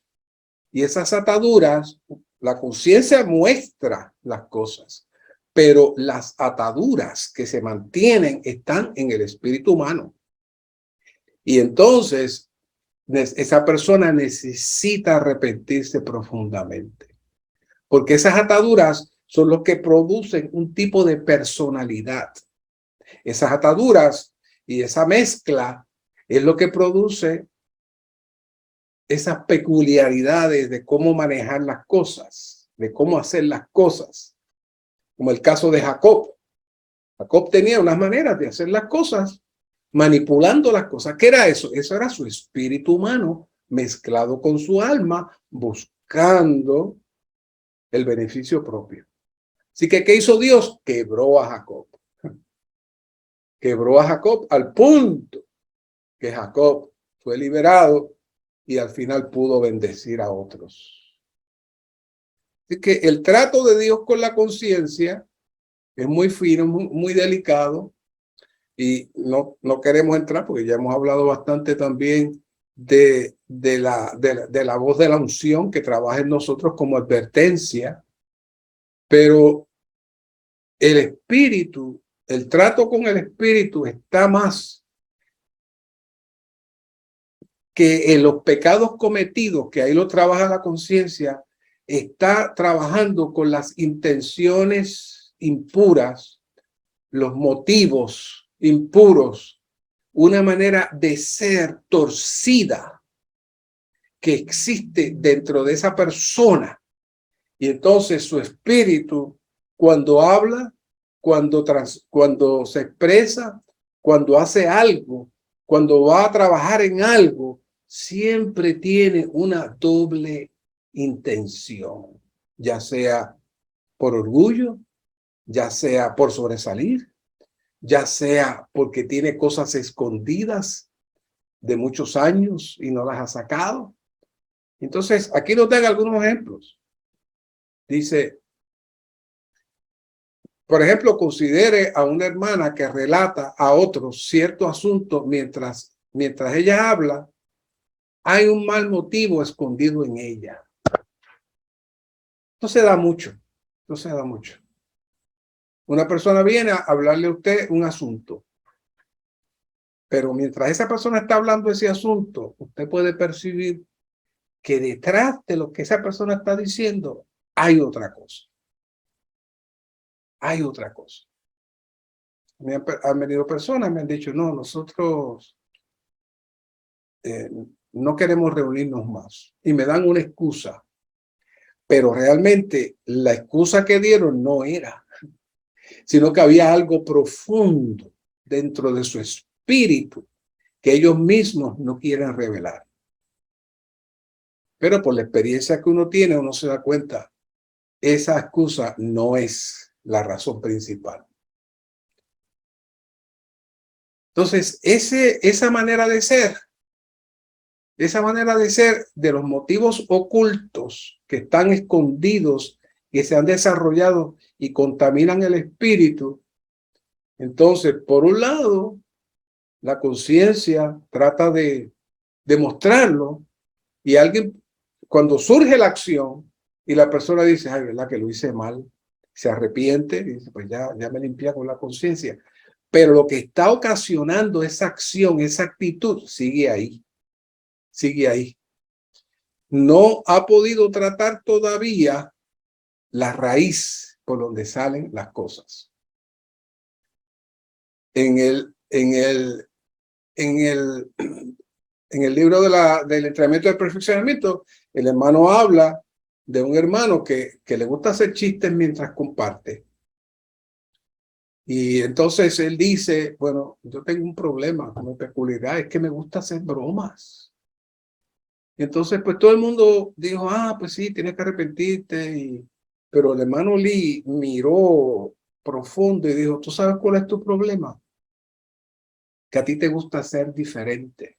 Y esas ataduras, la conciencia muestra las cosas, pero las ataduras que se mantienen están en el espíritu humano. Y entonces esa persona necesita arrepentirse profundamente, porque esas ataduras son los que producen un tipo de personalidad. Esas ataduras y esa mezcla es lo que produce esas peculiaridades de cómo manejar las cosas, de cómo hacer las cosas, como el caso de Jacob. Jacob tenía unas maneras de hacer las cosas, manipulando las cosas. ¿Qué era eso? Eso era su espíritu humano mezclado con su alma, buscando el beneficio propio. Así que, ¿qué hizo Dios? Quebró a Jacob. Quebró a Jacob al punto que Jacob fue liberado y al final pudo bendecir a otros. Así que el trato de Dios con la conciencia es muy fino, muy delicado. Y no queremos entrar porque ya hemos hablado bastante también de la voz de la unción que trabaja en nosotros como advertencia. Pero el espíritu, el trato con el espíritu está más que en los pecados cometidos, que ahí lo trabaja la conciencia, está trabajando con las intenciones impuras, los motivos impuros, una manera de ser torcida que existe dentro de esa persona. Y entonces su espíritu, cuando habla, cuando se expresa, cuando hace algo, cuando va a trabajar en algo, siempre tiene una doble intención, ya sea por orgullo, ya sea por sobresalir, ya sea porque tiene cosas escondidas de muchos años y no las ha sacado. Entonces, aquí nos dan algunos ejemplos. Dice, por ejemplo, considere a una hermana que relata a otros cierto asunto mientras ella habla, hay un mal motivo escondido en ella. No se da mucho, no se da mucho. Una persona viene a hablarle a usted un asunto, pero mientras esa persona está hablando de ese asunto, usted puede percibir que detrás de lo que esa persona está diciendo hay otra cosa. Hay otra cosa. Han venido personas, me han dicho, no, nosotros no queremos reunirnos más. Y me dan una excusa. Pero realmente la excusa que dieron no era, sino que había algo profundo dentro de su espíritu que ellos mismos no quieren revelar. Pero por la experiencia que uno tiene, uno se da cuenta, esa excusa no es la razón principal. Entonces, esa manera de ser de los motivos ocultos que están escondidos, que se han desarrollado y contaminan el espíritu. Entonces, por un lado, la conciencia trata de demostrarlo y alguien, cuando surge la acción y la persona dice, ay, verdad que lo hice mal, se arrepiente y dice, pues ya me limpia con la conciencia. Pero lo que está ocasionando esa acción, esa actitud, sigue ahí. Sigue ahí. No ha podido tratar todavía la raíz por donde salen las cosas. En el libro del entrenamiento del perfeccionamiento, el hermano habla de un hermano que le gusta hacer chistes mientras comparte. Y entonces él dice, bueno, yo tengo un problema, una peculiaridad, es que me gusta hacer bromas. Y entonces, pues todo el mundo dijo, pues sí, tienes que arrepentirte. Pero el hermano Lee miró profundo y dijo, ¿tú sabes cuál es tu problema? Que a ti te gusta ser diferente.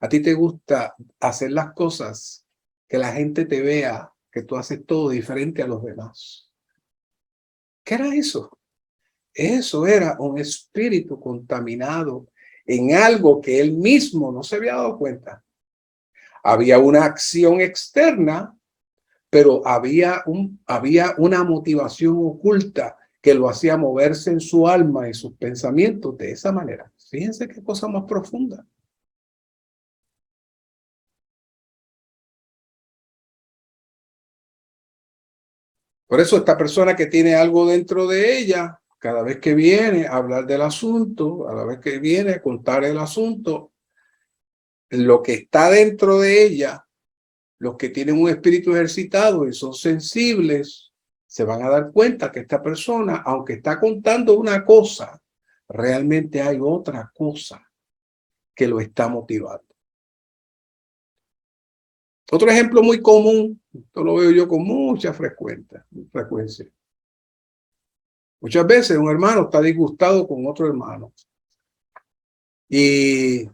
A ti te gusta hacer las cosas que la gente te vea, que tú haces todo diferente a los demás. ¿Qué era eso? Eso era un espíritu contaminado en algo que él mismo no se había dado cuenta. Había una acción externa, pero había una motivación oculta que lo hacía moverse en su alma y sus pensamientos de esa manera. Fíjense qué cosa más profunda. Por eso esta persona que tiene algo dentro de ella, cada vez que viene a hablar del asunto, cada vez que viene a contar el asunto, lo que está dentro de ella, los que tienen un espíritu ejercitado y son sensibles, se van a dar cuenta que esta persona, aunque está contando una cosa, realmente hay otra cosa que lo está motivando. Otro ejemplo muy común, esto lo veo yo con mucha frecuencia. Muchas veces un hermano está disgustado con otro hermano. Y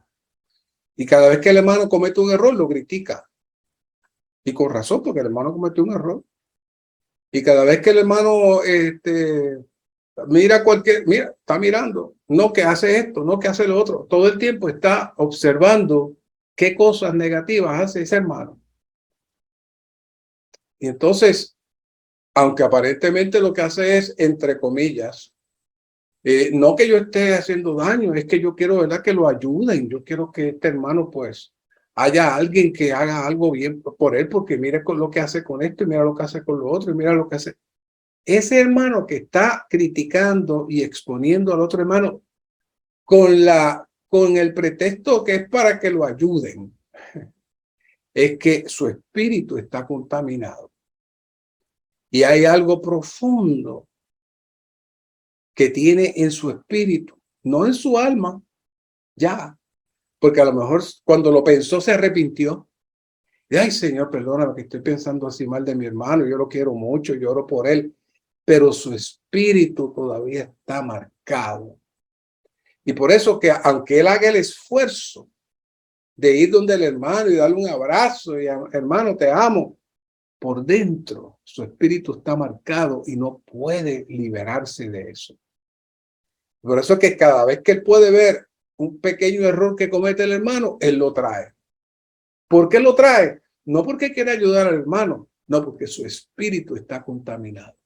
cada vez que el hermano comete un error, lo critica. Y con razón, porque el hermano cometió un error. Y cada vez que el hermano mira, está mirando, no que hace esto, no que hace lo otro. Todo el tiempo está observando qué cosas negativas hace ese hermano. Y entonces, aunque aparentemente lo que hace es, entre comillas, no que yo esté haciendo daño, es que yo quiero, ¿verdad?, que lo ayuden. Yo quiero que este hermano, pues, haya alguien que haga algo bien por él, porque mire con lo que hace con esto y mira lo que hace con lo otro y mira lo que hace. Ese hermano que está criticando y exponiendo al otro hermano con el pretexto que es para que lo ayuden, es que su espíritu está contaminado. Y hay algo profundo que tiene en su espíritu no en su alma, ya, porque a lo mejor cuando lo pensó se arrepintió. Y, ay, Señor, perdóname que estoy pensando así mal de mi hermano, yo lo quiero mucho, yo oro por él, pero su espíritu todavía está marcado. Y por eso que aunque él haga el esfuerzo de ir donde el hermano y darle un abrazo y hermano, te amo, por dentro su espíritu está marcado y no puede liberarse de eso. Por eso es que cada vez que él puede ver un pequeño error que comete el hermano, él lo trae. ¿Por qué lo trae? No porque quiere ayudar al hermano, no, porque su espíritu está contaminado.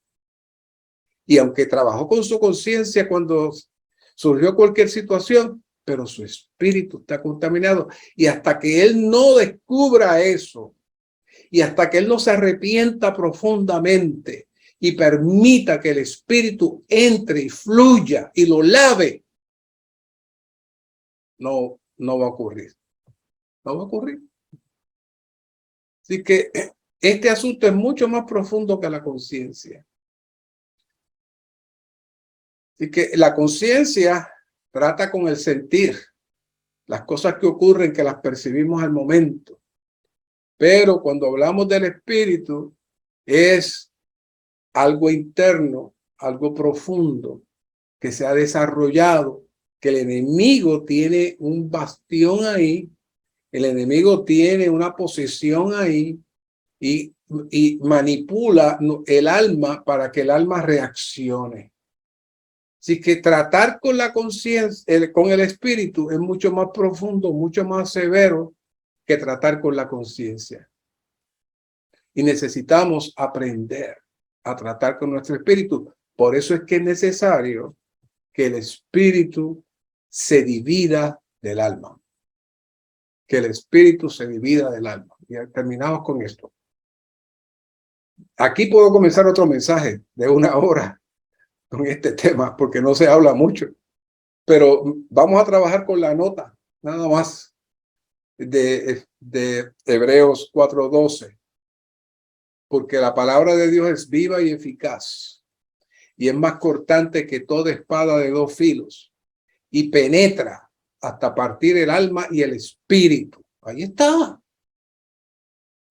Y aunque trabajó con su conciencia cuando surgió cualquier situación, pero su espíritu está contaminado. Y hasta que él no descubra eso, y hasta que él no se arrepienta profundamente y permita que el espíritu entre y fluya y lo lave, no va a ocurrir. No va a ocurrir. Así que este asunto es mucho más profundo que la conciencia. Así que la conciencia trata con el sentir, las cosas que ocurren que las percibimos al momento. Pero cuando hablamos del espíritu, es algo interno, algo profundo, que se ha desarrollado, que el enemigo tiene un bastión ahí, el enemigo tiene una posición ahí y manipula el alma para que el alma reaccione. Así que tratar con la conciencia, con el espíritu, es mucho más profundo, mucho más severo que tratar con la conciencia. Y necesitamos aprender a tratar con nuestro espíritu. Por eso es que es necesario que el espíritu se divida del alma. Que el espíritu se divida del alma. Y terminamos con esto. Aquí puedo comenzar otro mensaje de 1 hora con este tema, porque no se habla mucho. Pero vamos a trabajar con la nota, nada más, de Hebreos 4:12. Porque la palabra de Dios es viva y eficaz, y es más cortante que toda espada de 2 filos, y penetra hasta partir el alma y el espíritu. Ahí está.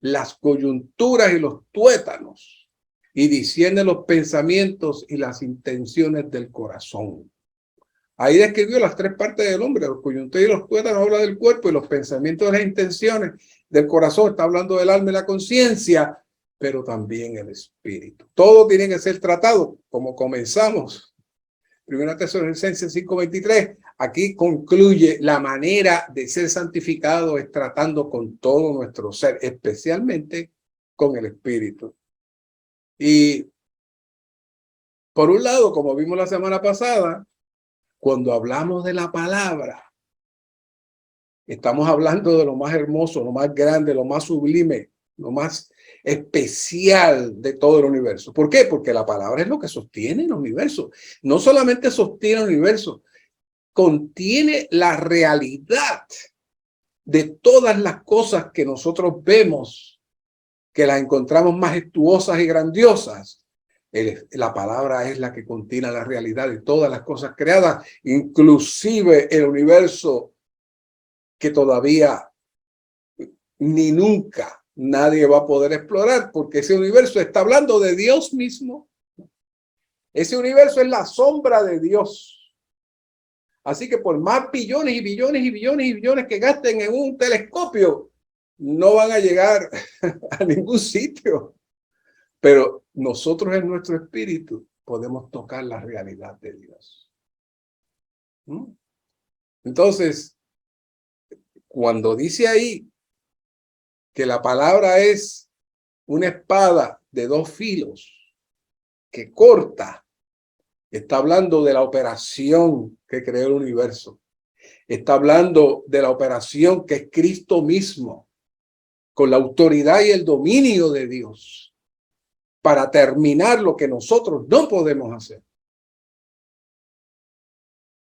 Las coyunturas y los tuétanos, y discierne los pensamientos y las intenciones del corazón. Ahí describió las 3 partes del hombre, los coyunturas y los tuétanos habla del cuerpo, y los pensamientos y las intenciones del corazón está hablando del alma y la conciencia, pero también el espíritu. Todo tiene que ser tratado, como comenzamos. 1 Tesalonicenses 5:23, aquí concluye la manera de ser santificado es tratando con todo nuestro ser, especialmente con el espíritu. Y por un lado, como vimos la semana pasada, cuando hablamos de la palabra, estamos hablando de lo más hermoso, lo más grande, lo más sublime, lo más especial de todo el universo. ¿Por qué? Porque la palabra es lo que sostiene el universo. No solamente sostiene el universo, contiene la realidad de todas las cosas que nosotros vemos, que las encontramos majestuosas y grandiosas. La palabra es la que contiene la realidad de todas las cosas creadas, inclusive el universo que todavía ni nunca nadie va a poder explorar, porque ese universo está hablando de Dios mismo. Ese universo es la sombra de Dios. Así que por más billones y billones y billones y billones que gasten en un telescopio, no van a llegar a ningún sitio. Pero nosotros en nuestro espíritu podemos tocar la realidad de Dios. Entonces, cuando dice ahí que la palabra es una espada de 2 filos que corta, está hablando de la operación que creó el universo. Está hablando de la operación que es Cristo mismo, con la autoridad y el dominio de Dios, para terminar lo que nosotros no podemos hacer.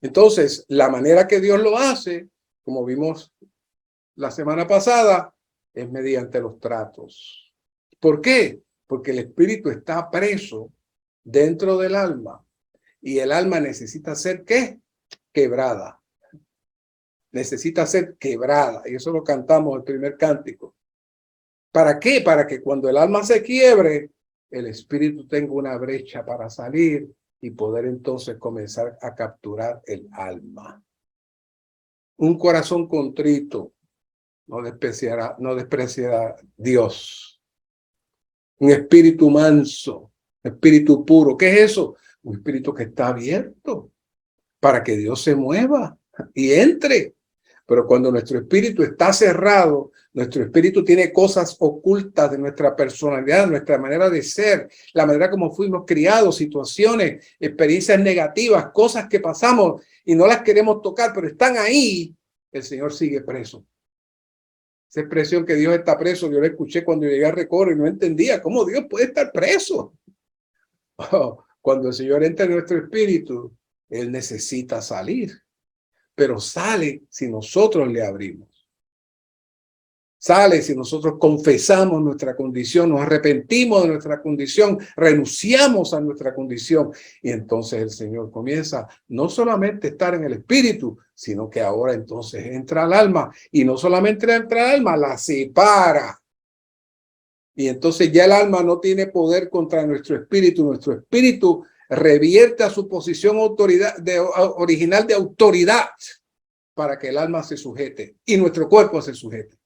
Entonces, la manera que Dios lo hace, como vimos la semana pasada, es mediante los tratos. ¿Por qué? Porque el espíritu está preso dentro del alma y el alma necesita ser ¿qué? quebrada. Necesita ser quebrada. Y eso lo cantamos en el primer cántico. ¿Para qué? Para que cuando el alma se quiebre, el espíritu tenga una brecha para salir y poder entonces comenzar a capturar el alma. Un corazón contrito no despreciará Dios. Un espíritu manso, espíritu puro. ¿Qué es eso? Un espíritu que está abierto para que Dios se mueva y entre. Pero cuando nuestro espíritu está cerrado, nuestro espíritu tiene cosas ocultas de nuestra personalidad, nuestra manera de ser, la manera como fuimos criados, situaciones, experiencias negativas, cosas que pasamos y no las queremos tocar, pero están ahí. El Señor sigue preso. Esa expresión que Dios está preso, yo la escuché cuando llegué a Recorre y no entendía cómo Dios puede estar preso. Cuando el Señor entra en nuestro espíritu, Él necesita salir. Pero sale si nosotros le abrimos. Sale si nosotros confesamos nuestra condición, nos arrepentimos de nuestra condición, renunciamos a nuestra condición. Y entonces el Señor comienza no solamente a estar en el espíritu, sino que ahora entonces entra al alma. Y no solamente entra al alma, la separa. Y entonces ya el alma no tiene poder contra nuestro espíritu. Nuestro espíritu revierte a su posición original de autoridad para que el alma se sujete y nuestro cuerpo se sujete.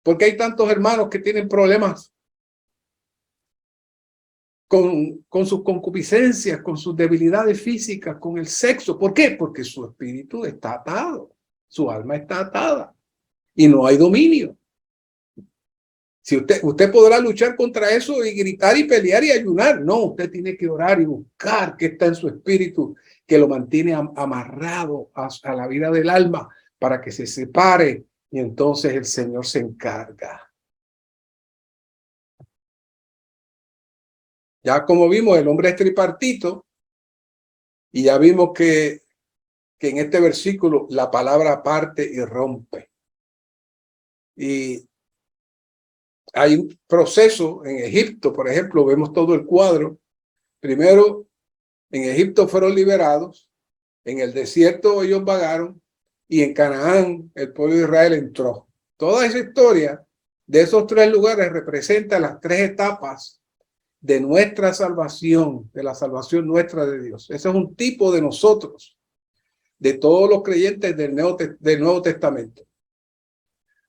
Porque hay tantos hermanos que tienen problemas con sus concupiscencias, con sus debilidades físicas, con el sexo. ¿Por qué? Porque su espíritu está atado, su alma está atada y no hay dominio. Si usted podrá luchar contra eso y gritar y pelear y ayunar. No, usted tiene que orar y buscar qué está en su espíritu, que lo mantiene amarrado a la vida del alma para que se separe y entonces el Señor se encarga. Ya como vimos, el hombre es tripartito y ya vimos que en este versículo la palabra parte y rompe. Y hay un proceso en Egipto, por ejemplo, vemos todo el cuadro. Primero, en Egipto fueron liberados, en el desierto ellos vagaron y en Canaán el pueblo de Israel entró. Toda esa historia de esos tres lugares representa las tres etapas de nuestra salvación, de la salvación nuestra de Dios. Ese es un tipo de nosotros, de todos los creyentes del Nuevo Testamento.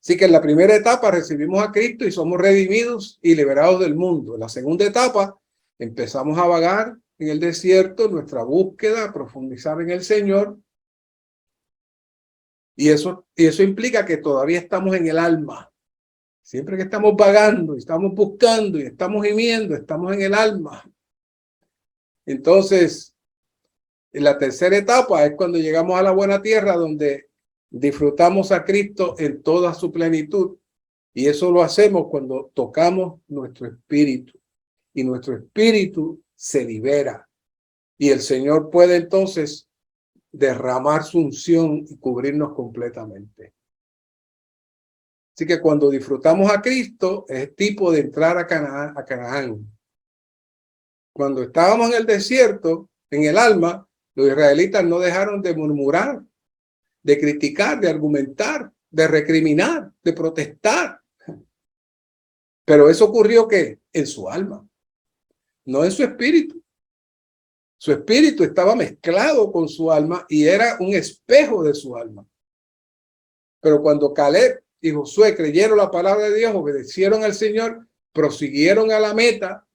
Así que en la primera etapa recibimos a Cristo y somos redimidos y liberados del mundo. En la segunda etapa empezamos a vagar en el desierto, nuestra búsqueda, profundizar en el Señor. Y eso implica que todavía estamos en el alma. Siempre que estamos vagando, y estamos buscando y estamos gimiendo, estamos en el alma. Entonces, en la tercera etapa es cuando llegamos a la buena tierra, donde disfrutamos a Cristo en toda su plenitud. Y eso lo hacemos cuando tocamos nuestro espíritu. Y nuestro espíritu se libera. Y el Señor puede entonces derramar su unción y cubrirnos completamente. Así que cuando disfrutamos a Cristo, es tipo de entrar a Canaán. Cuando estábamos en el desierto, en el alma, los israelitas no dejaron de murmurar, de criticar, de argumentar, de recriminar, de protestar. Pero eso ocurrió ¿qué? En su alma, no en su espíritu. Su espíritu estaba mezclado con su alma y era un espejo de su alma. Pero cuando Caleb y Josué creyeron la palabra de Dios, obedecieron al Señor, prosiguieron a la meta,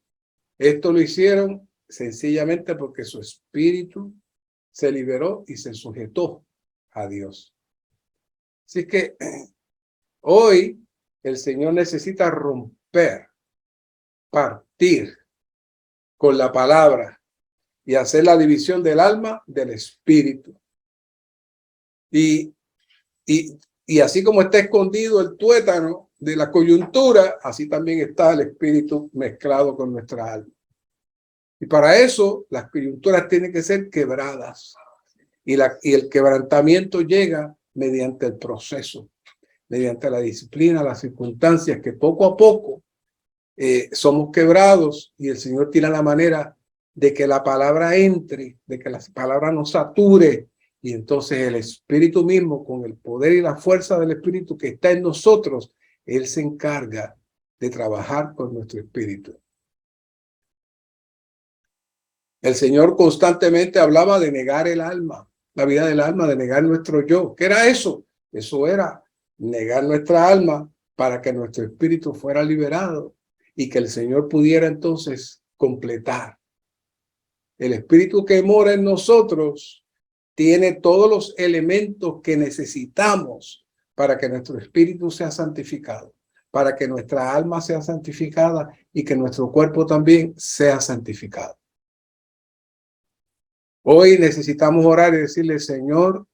esto lo hicieron sencillamente porque su espíritu se liberó y se sujetó a Dios. Así que hoy el Señor necesita romper, partir con la palabra y hacer la división del alma del espíritu. Y así como está escondido el tuétano de la coyuntura, así también está el espíritu mezclado con nuestra alma. Y para eso las coyunturas tienen que ser quebradas. Y el quebrantamiento llega mediante el proceso, mediante la disciplina, las circunstancias que poco a poco somos quebrados y el Señor tiene la manera de que la palabra entre, de que la palabra nos sature, y entonces el Espíritu mismo, con el poder y la fuerza del Espíritu que está en nosotros, Él se encarga de trabajar con nuestro espíritu. El Señor constantemente hablaba de negar el alma, la vida del alma, de negar nuestro yo. ¿Qué era eso? Eso era negar nuestra alma para que nuestro espíritu fuera liberado y que el Señor pudiera entonces completar. El espíritu que mora en nosotros tiene todos los elementos que necesitamos para que nuestro espíritu sea santificado, para que nuestra alma sea santificada y que nuestro cuerpo también sea santificado. Hoy necesitamos orar y decirle, Señor,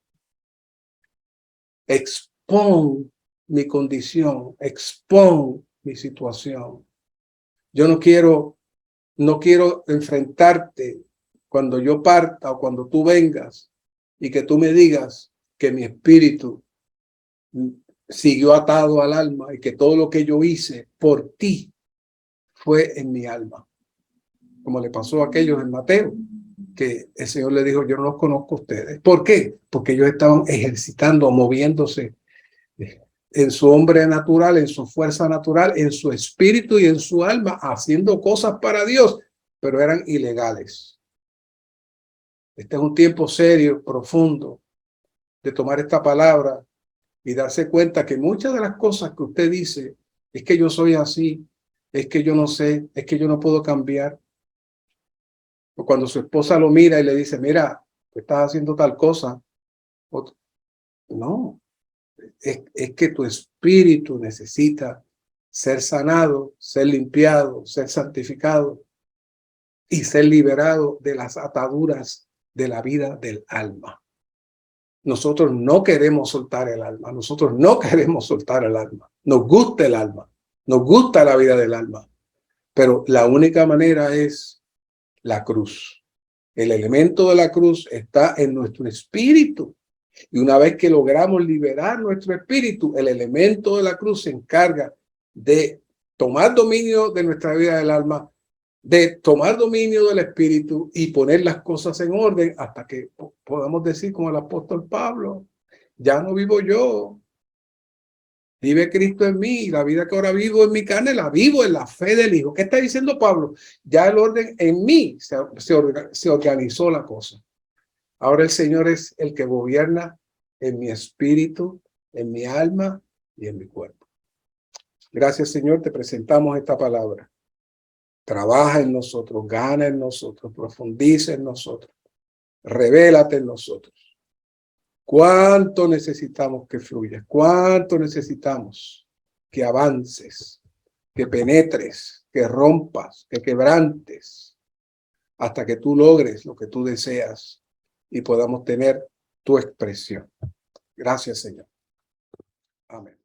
expón mi condición, expón mi situación. Yo no quiero enfrentarte cuando yo parta o cuando tú vengas y que tú me digas que mi espíritu siguió atado al alma y que todo lo que yo hice por ti fue en mi alma. Como le pasó a aquellos en Mateo, que el Señor le dijo, yo no los conozco a ustedes. ¿Por qué? Porque ellos estaban ejercitando, moviéndose en su hombre natural, en su fuerza natural, en su espíritu y en su alma, haciendo cosas para Dios, pero eran ilegales. Este es un tiempo serio, profundo, de tomar esta palabra y darse cuenta que muchas de las cosas que usted dice, es que yo soy así, es que yo no sé, es que yo no puedo cambiar. O cuando su esposa lo mira y le dice, mira, estás haciendo tal cosa. No, es que tu espíritu necesita ser sanado, ser limpiado, ser santificado y ser liberado de las ataduras de la vida del alma. Nosotros no queremos soltar el alma, nosotros no queremos soltar el alma. Nos gusta el alma, nos gusta la vida del alma, pero la única manera es la cruz. El elemento de la cruz está en nuestro espíritu. Y una vez que logramos liberar nuestro espíritu, el elemento de la cruz se encarga de tomar dominio de nuestra vida del alma, de tomar dominio del espíritu y poner las cosas en orden hasta que podamos decir como el apóstol Pablo, ya no vivo yo, vive Cristo en mí, y la vida que ahora vivo en mi carne la vivo en la fe del Hijo. ¿Qué está diciendo Pablo? Ya el orden en mí se organizó la cosa. Ahora el Señor es el que gobierna en mi espíritu, en mi alma y en mi cuerpo. Gracias, Señor, te presentamos esta palabra. Trabaja en nosotros, gana en nosotros, profundiza en nosotros, revélate en nosotros. ¿Cuánto necesitamos que fluyas? ¿Cuánto necesitamos que avances, que penetres, que rompas, que quebrantes, hasta que tú logres lo que tú deseas y podamos tener tu expresión? Gracias, Señor. Amén.